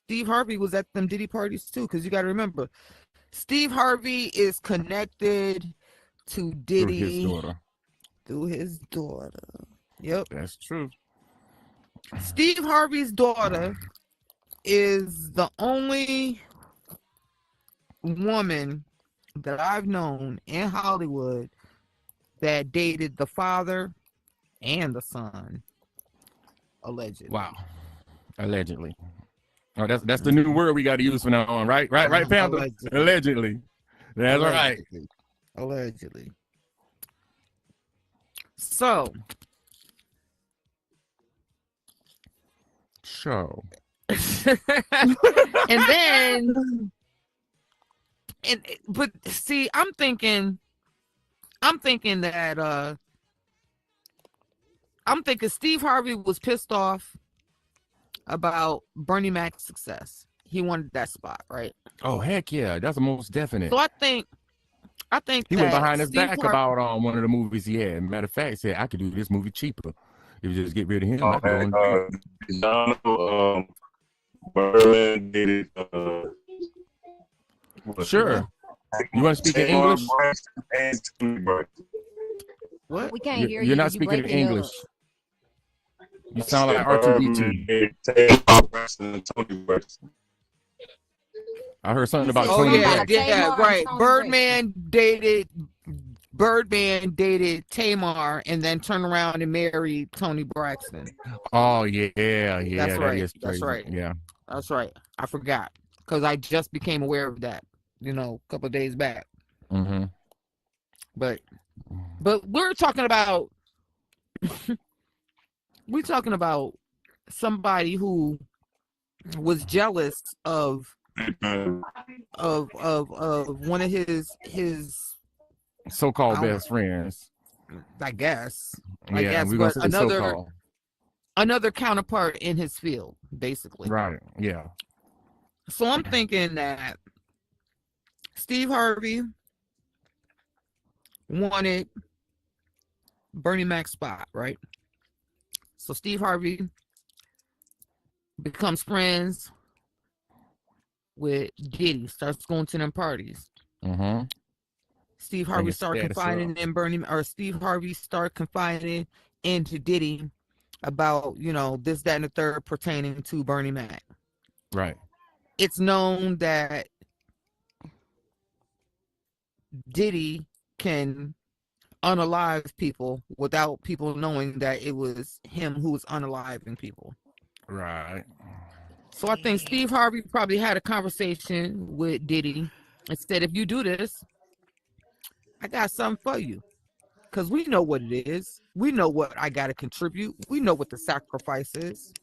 Steve Harvey was at them Diddy parties too, because you got to remember, Steve Harvey is connected to Diddy through his daughter. Yep, that's true. Steve Harvey's daughter is the only woman that I've known in Hollywood that dated the father and the son. Allegedly. Wow. Allegedly. Oh, that's the new word we got to use from now on, right? Right, Panther? Allegedly. That's right. Allegedly. So. And then, but see, I'm thinking that Steve Harvey was pissed off about Bernie Mac's success. He wanted that spot, right? Oh heck yeah, that's the most definite. So I think he went behind his back about one of the movies he had. Matter of fact, said I could do this movie cheaper if you just get rid of him. Berlin did it. Sure. You want to speak in English? What? We can't hear you. You're not speaking in English. You sound like R2D2. I heard something about Oh Tony yeah, Braxton. yeah, Tamar and right. Tony Birdman dated Tamar and then turned around and married Tony Braxton. Oh yeah, That's that right. is That's crazy. right. Yeah. That's right. I forgot because I just became aware of that, a couple of days back. Mm-hmm. But we're talking about somebody who was jealous of one of his So-called I don't- best friends. I guess Yeah, we're gonna but say another so-called. counterpart in his field, basically. Right. Yeah. So I'm thinking that Steve Harvey wanted Bernie Mac's spot, right? So Steve Harvey becomes friends with Diddy, starts going to them parties. Mm-hmm. Steve Harvey his started status confiding in Steve Harvey started confiding into Diddy about, this, that, and the third pertaining to Bernie Mac. Right. It's known that Diddy can unalive people without people knowing that it was him who was unaliving people. Right. So I think Steve Harvey probably had a conversation with Diddy and said, if you do this, I got something for you. Because we know what it is. We know what I got to contribute. We know what the sacrifice is.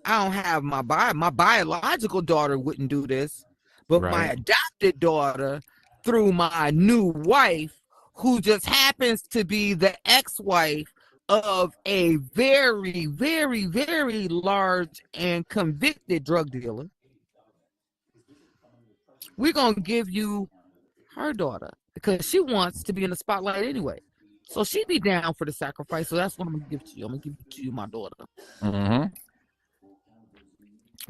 I don't have my biological daughter wouldn't do this, but my Right. adopted daughter through my new wife, who just happens to be the ex-wife of a very, very, very large and convicted drug dealer. We're going to give you her daughter because she wants to be in the spotlight anyway. So she'd be down for the sacrifice. So that's what I'm going to give to you. I'm going to give it to you, my daughter. Mm-hmm.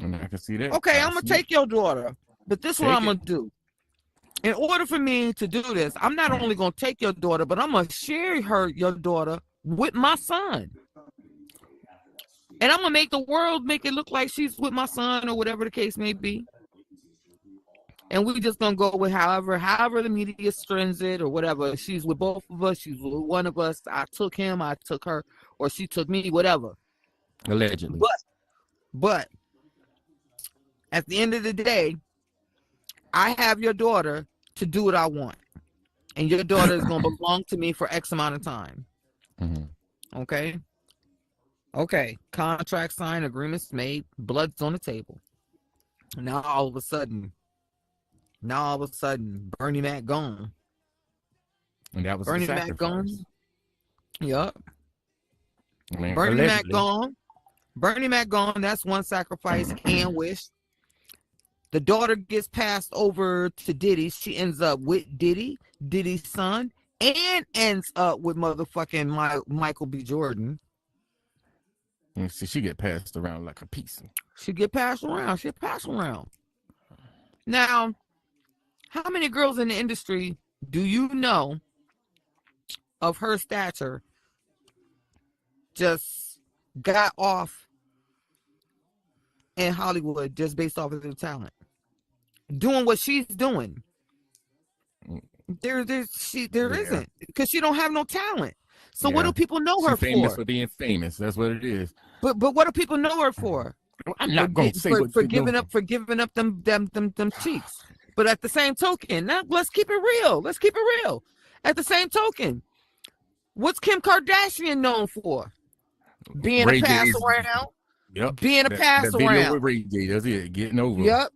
And I can see that. Okay, I'm going to take your daughter, but this is what Take I'm going to do. In order for me to do this, I'm not only going to take your daughter, but I'm going to share your daughter with my son. And I'm going to make the world make it look like she's with my son or whatever the case may be. And we just going to go with however the media strings it or whatever. She's with both of us. She's with one of us. I took him. I took her. Or she took me, whatever. Allegedly. But at the end of the day, I have your daughter to do what I want. And your daughter is going to belong to me for X amount of time. Mm-hmm. Okay? Okay. Contract signed, agreements made, blood's on the table. Now all of a sudden, Bernie Mac gone. And that was Bernie the Mac sacrifice. gone. Yup. I mean, Bernie Mac allegedly. gone. Bernie Mac gone. That's one sacrifice and wish. The daughter gets passed over to Diddy. She ends up with Diddy's son, and ends up with motherfucking Michael B. Jordan. You see, she get passed around like a piece. She get passed around. She pass around. Now, how many girls in the industry do you know of her stature just got off in Hollywood just based off of their talent? Doing what she's doing. There isn't, because she don't have no talent. So what do people know her She's famous for? for being famous. That's what it is. But what do people know her for? I'm not gonna say for giving up them cheeks. But at the same token, now let's keep it real. At the same token, what's Kim Kardashian known for? Being Ray a pass J's- around. Yep. Being a pass that video around. with Ray J. That's it. Getting over. Yep.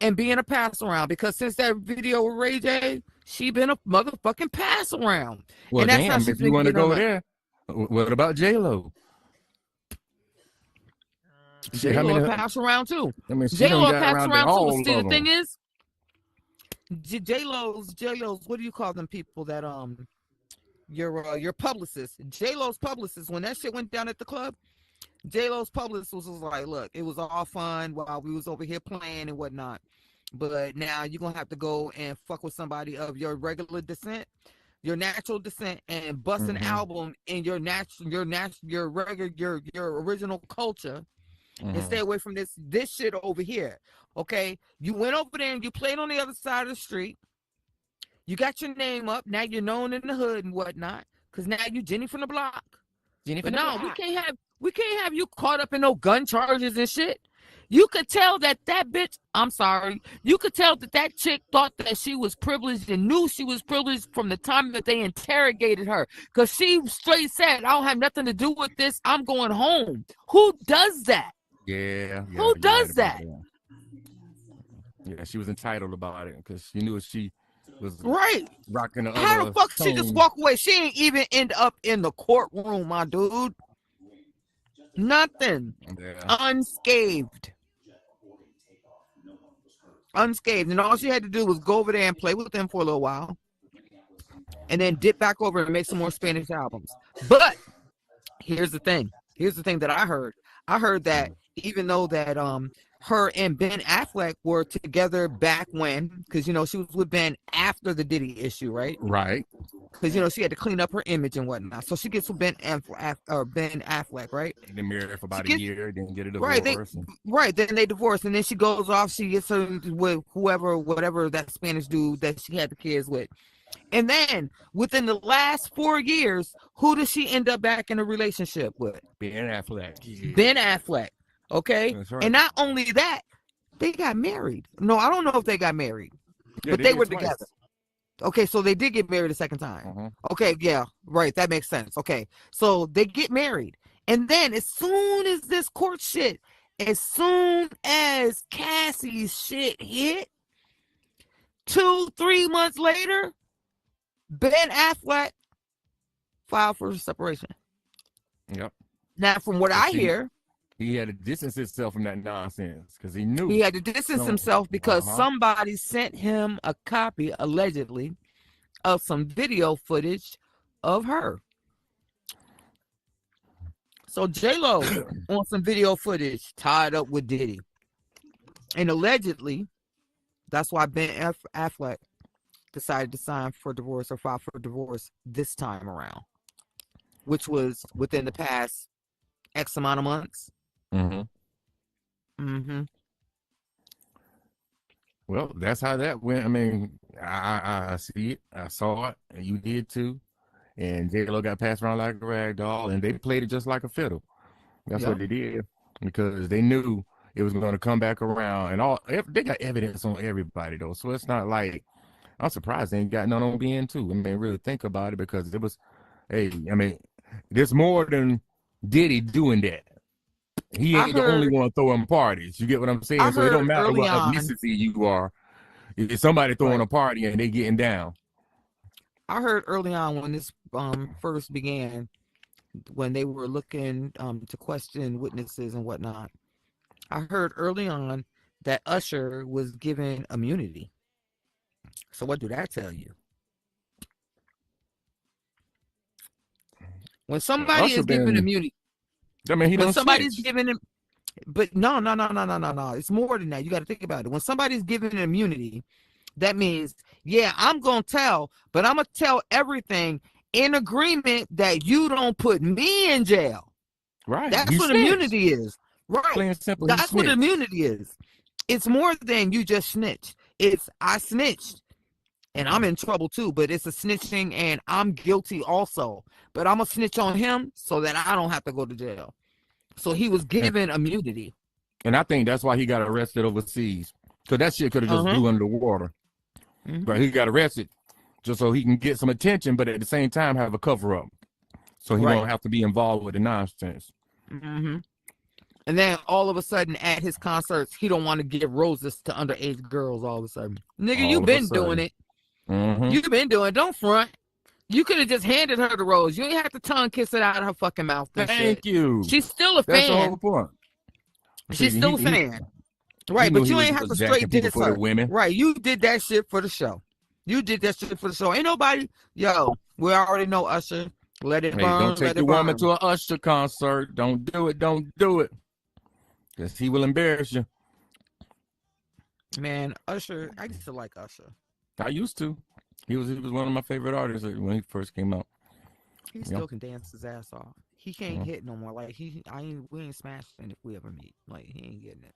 And being a pass around, because since that video with Ray J, she been a motherfucking pass around. Well, and that's how damn. she's If you been want to getting go on there, what about J-Lo? J-Lo a pass around too. I mean, she J-Lo done a got pass around around all too. See, of the thing them. is, J-Lo's, what do you call them people that your publicist, J-Lo's publicist, when that shit went down at the club, J-Lo's publicist was like, look, it was all fun while we was over here playing and whatnot, but now you're gonna have to go and fuck with somebody of your regular descent, your natural descent and bust an album in your original culture and stay away from this shit over here. Okay, you went over there and you played on the other side of the street. You got your name up. Now you're known in the hood and whatnot. Cause now you Jenny from the block. But no, we can't have you caught up in no gun charges and shit. You could tell that bitch, I'm sorry, you could tell that chick thought that she was privileged and knew she was privileged from the time that they interrogated her. Because she straight said, I don't have nothing to do with this. I'm going home. Who does that? Yeah. Who does that? Yeah, she was entitled about it because she knew she was right rocking the How other the fuck tone. she just walk away? She ain't even end up in the courtroom, my dude. Nothing. Yeah. Unscathed. And all she had to do was go over there and play with them for a little while. And then dip back over and make some more Spanish albums. But here's the thing that I heard. I heard that even though that her and Ben Affleck were together back when, because she was with Ben after the Diddy issue, right? Right. Because she had to clean up her image and whatnot. So she gets with Ben Affleck, right? They married for about a year, didn't get a divorce. Right, then they divorced, and then she goes off. She gets her with whatever that Spanish dude that she had the kids with. And then within the last 4 years, who does she end up back in a relationship with? Ben Affleck. Yeah. Ben Affleck. Okay. That's right. And not only that, they got married. No, I don't know if they got married, Yeah, but they were twice. together. Okay, so they did get married a second time. Okay, yeah, right. That makes sense. Okay, so they get married. And then as soon as this court shit, as soon as Cassie's shit hit, 2-3 months later, Ben Affleck filed for separation. Yep. Now, from what I hear, he had to distance himself from that nonsense because he knew. He had to distance himself because somebody sent him a copy, allegedly, of some video footage of her. So J-Lo on some video footage tied up with Diddy. And allegedly, that's why Ben Affleck decided to sign for divorce or file for divorce this time around, which was within the past X amount of months. Well, that's how that went. I mean, I see it. I saw it. And you did too. And J-Lo got passed around like a rag doll, and they played it just like a fiddle. That's what they did because they knew it was going to come back around. And they got evidence on everybody, though. So it's not like, I'm surprised they ain't got none on Ben too. I mean, really think about it because it was, there's more than Diddy doing that. He ain't the only one throwing parties. You get what I'm saying? So it don't matter what ethnicity you are. If somebody throwing a party and they getting down. I heard early on when this first began, when they were looking to question witnesses and whatnot, I heard early on that Usher was given immunity. So what do that tell you? When somebody is given immunity, I mean, when somebody's giving him, but no. It's more than that. You got to think about it. When somebody's given immunity, that means, yeah, I'm going to tell, but I'm going to tell everything in agreement that you don't put me in jail. Right. That's what immunity is. Right. Plain and simple, that's what immunity is. It's more than you just snitch. It's I snitched and I'm in trouble too, but it's a snitching and I'm guilty also. But I'm going to snitch on him so that I don't have to go to jail. So he was given immunity. And I think that's why he got arrested overseas. Because that shit could have just blew under the water. But he got arrested just so he can get some attention, but at the same time have a cover-up. So he won't have to be involved with the nonsense. And then all of a sudden at his concerts, he don't want to give roses to underage girls all of a sudden. Nigga, you've been doing it. You've been doing it. Don't front. You could have just handed her the rose. You ain't have to tongue kiss it out of her fucking mouth. Thank you. She's still a fan. That's the whole point. She's still a fan. Right, but you ain't have to straight diss her. Women. Right, you did that shit for the show. You did that shit for the show. Ain't nobody, we already know Usher. Let it burn. Don't take the woman to an Usher concert. Don't do it. Don't do it. Because he will embarrass you. Man, Usher, I used to like Usher. I used to. He was one of my favorite artists when he first came out. He Yeah. still can dance his ass off. He can't Mhm. hit no more. Like we ain't smashing if we ever meet. Like he ain't getting it.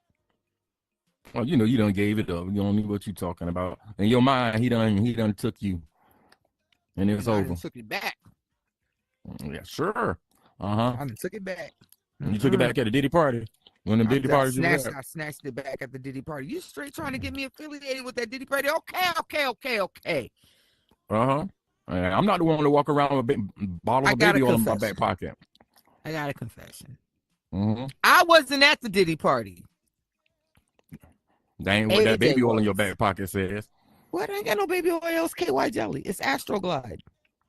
Well, you done gave it up. You don't know what you talking about. In your mind, he done took you, and it's And I over. done took it back. Yeah, sure. Uh-huh. I done took it back. You took it back at the Diddy party. One of the Diddy parties you was at. I snatched it back at the Diddy party. You straight trying to get me affiliated with that Diddy party? Okay. Uh-huh. I'm not the one to walk around with a big bottle I of got baby a oil in my confession. back pocket. I got a confession. Mm-hmm. I wasn't at the Diddy party. That ain't what that AJ baby oil in your was. back pocket says. What? I ain't got no baby oil. It's KY jelly. It's Astroglide.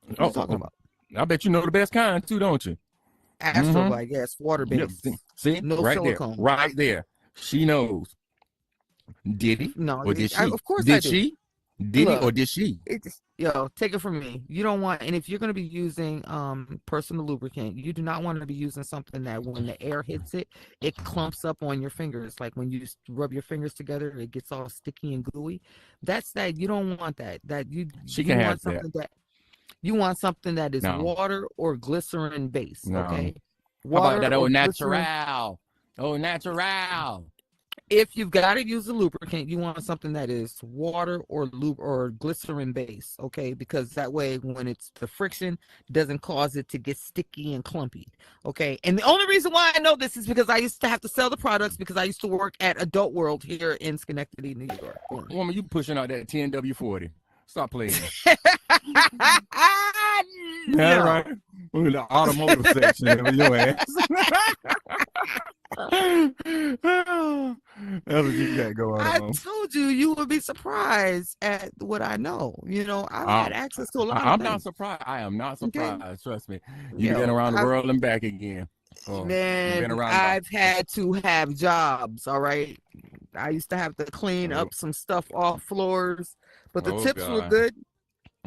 What you talking about? I bet you know the best kind too, don't you? Astroglide, yes, water Yep. based. See? No right silicone. there. Right there. She knows. Did he? No, Or did she? of course did I do. she? Did Look, he or did she? Take it from me. You don't want, and if you're going to be using personal lubricant, you do not want to be using something that when the air hits it, it clumps up on your fingers. Like when you rub your fingers together, it gets all sticky and gooey. That's that. You don't want that. She you can want have something that you want something that is No. water or glycerin based. No. Okay. How about that or old glycerin. natural? Oh, natural. If you've got to use a lubricant, you want something that is water or glycerin based, okay? Because that way, when it's the friction, doesn't cause it to get sticky and clumpy, okay? And the only reason why I know this is because I used to have to sell the products because I used to work at Adult World here in Schenectady, New York. Boom. Woman, you pushing out that 10W40. Stop playing. No. Right. We're in the automotive section of your ass. That's what you got going I on. told you would be surprised at what I know. I've had access to a lot of I'm things. not surprised. I am not surprised. Okay. Trust me. You've been around the world and back again. Man, I've had to have jobs, all right? I used to have to clean up some stuff off floors, but the tips were good.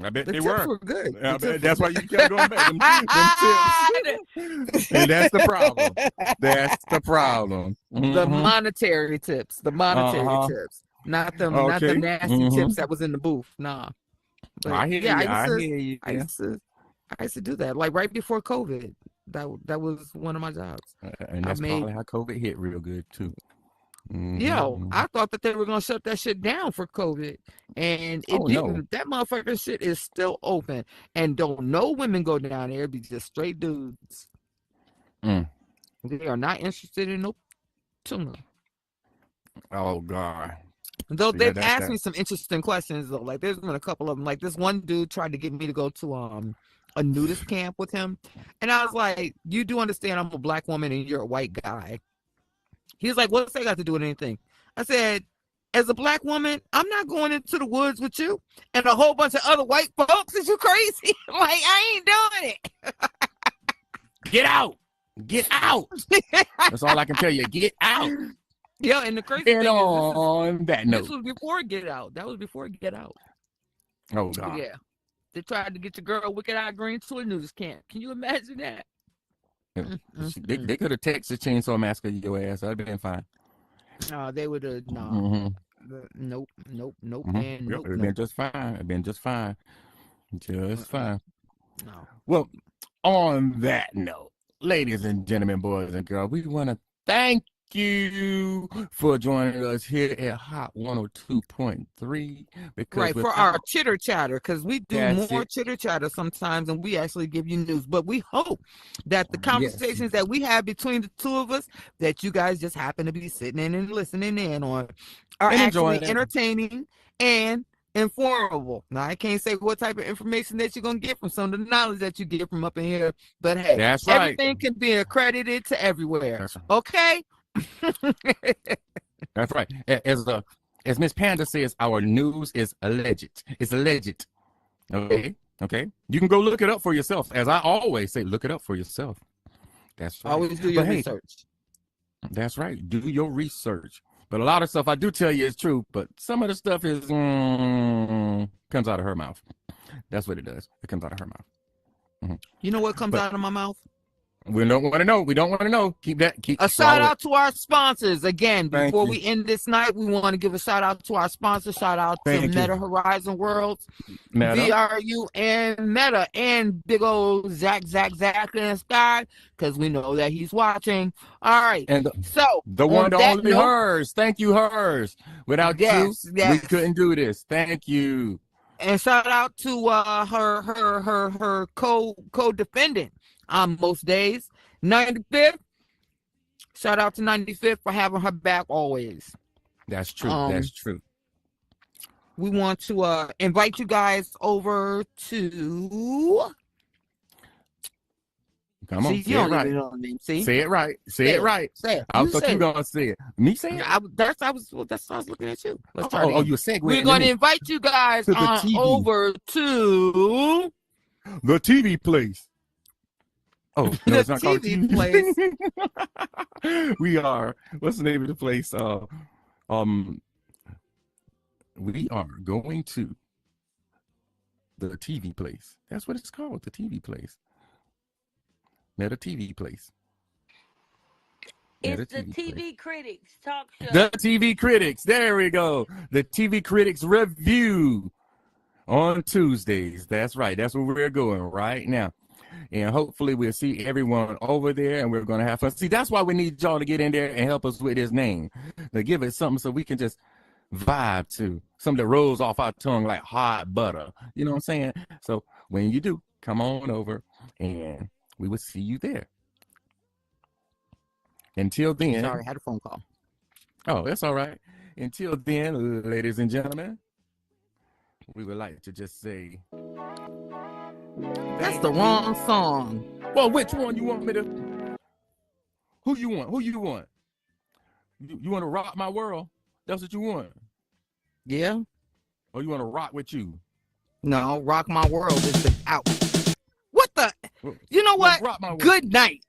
I bet The they tips were. were good. I bet that's why you kept going back. Them tips. And that's the problem. That's the problem. The monetary tips. The monetary tips. Not them nasty tips that was in the booth. Nah. But I hear you. I used to do that. Like right before COVID. That was one of my jobs. And that's probably how COVID hit real good too. I thought that they were gonna shut that shit down for COVID, and it didn't. No. That motherfucker shit is still open, and don't no women go down there. It be just straight dudes. They are not interested in no tuna. Oh God. Though they've asked me some interesting questions though. Like there's been a couple of them. Like this one dude tried to get me to go to a nudist camp with him, and I was like, "You do understand I'm a black woman and you're a white guy." He's like, "What's that got to do with anything?" I said, "As a black woman, I'm not going into the woods with you and a whole bunch of other white folks. Is you crazy? Like I ain't doing it." Get out. Get out. That's all I can tell you. Get out. Yeah, and the crazy thing on that note. This was before Get Out. That was before Get Out. Oh God. Yeah. They tried to get your girl Wicked Eye Green to a nudist camp. Can you imagine that? They could have Texas Chainsaw Massacre your ass. I'd been fine. No, they would have Nope. It'd been just fine. It'd been just fine. Just fine. No. Well, on that note, ladies and gentlemen, boys and girls, we want to thank you for joining us here at Hott 102.3. Right, for our chitter chatter, because we do more chitter chatter sometimes and we actually give you news. But we hope that the conversations that we have between the two of us that you guys just happen to be sitting in and listening in on are actually entertaining and informative. Now, I can't say what type of information that you're going to get from some of the knowledge that you get from up in here, but hey, everything can be accredited to everywhere. Okay? That's right. As Miss Panda says, our news is alleged. It's alleged. Okay. You can go look it up for yourself. As I always say, look it up for yourself. That's right. Always do your research. That's right. Do your research. But a lot of stuff I do tell you is true, but some of the stuff is comes out of her mouth. That's what it does. It comes out of her mouth. You know what comes out of my mouth? We don't want to know. We don't want to know. Keep that. Keep A swallow shout it. out to our sponsors. Again, Thank before you. we end this night, we want to give a shout out to our sponsors. Shout out to Thank you. Meta Horizon Worlds, Meta. VRU, and Meta, and big old Zach in the sky, because we know that he's watching. All right. And So, the on one, the that only note, hers. Thank you, hers. Without yes, you, yes. we couldn't do this. Thank you. And shout out to her co-defendant on most days, 95th. Shout out to 95th for having her back always. That's true. That's true. We want to invite you guys over to. Come on, See, say you it don't right. even know the name. See, Say it right. Say it right. Say it. I You thought say you it. were gonna say it. Me say it. That's why I was looking at you. Let's try it Oh, again. you segue. We're going to invite you guys to the on TV. over to The TV place. Oh, no, the it's not called TV place. We are. What's the name of the place? We are going to the TV place. That's what it's called. The TV place. Meta TV place. It's the TV Critics talk show. The TV Critics. There we go. The TV Critics review on Tuesdays. That's right. That's where we're going right now. And hopefully we'll see everyone over there and we're going to have fun. See, that's why we need y'all to get in there and help us with his name. To give it something so we can just vibe to. Something that rolls off our tongue like hot butter. You know what I'm saying? So when you do, come on over and we will see you there. Until then. Sorry, I had a phone call. Oh, that's all right. Until then, ladies and gentlemen, we would like to just say. That's the wrong song. Well, which one you want me to? Who you want? Who you want? You want to rock my world? That's what you want? Yeah. Or you want to rock with you? No, Rock My World is the out. What the? You know what? Rock My World. Good night.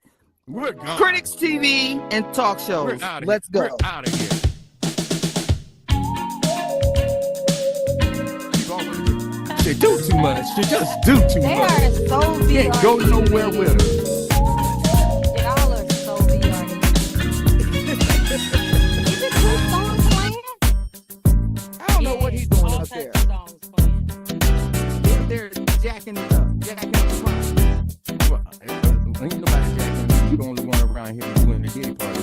We're gone. Critics TV and talk shows. Let's go. We're out of here. She do too much. She just do too They much. are so She ain't VR. go nowhere with her. Y'all are so VR. Is it two songs playing? I don't know what he's doing all up types there. of songs playing. They're jacking it up. Jacking up the front. Well, ain't nobody jacking. You the only one around here doing the gay part.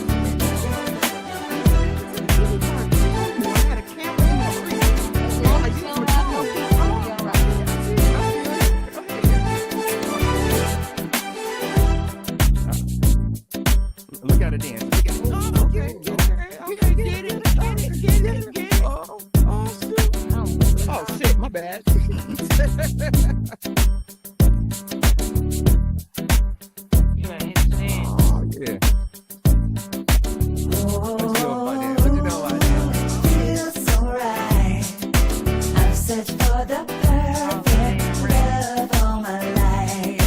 I got a camera in the street. As long as you don't have no people, you'll be all right. Look at her dance. Look at her. Okay, get it. Oh, shit, my bad. You gotta understand. Oh, yeah. What you know about that? What you know about that? Feels so right. I've searched for the perfect love all my life.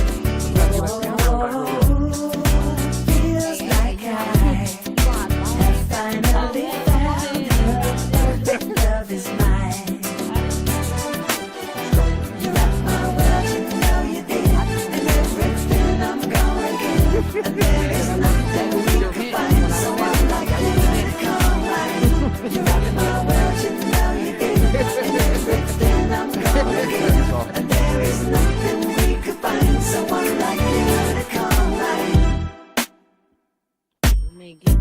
Feels like I have finally found the perfect love is mine. You rock my world, you know you did, and everything I'm gonna give. And there is nothing we could find someone like you to come right. You rock my world, you know you did, and everything I'm gonna give. And there is nothing we could find someone like you to come right. Let me get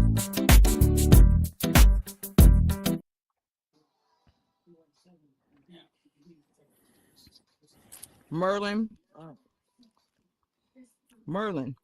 Merlin. Merlin.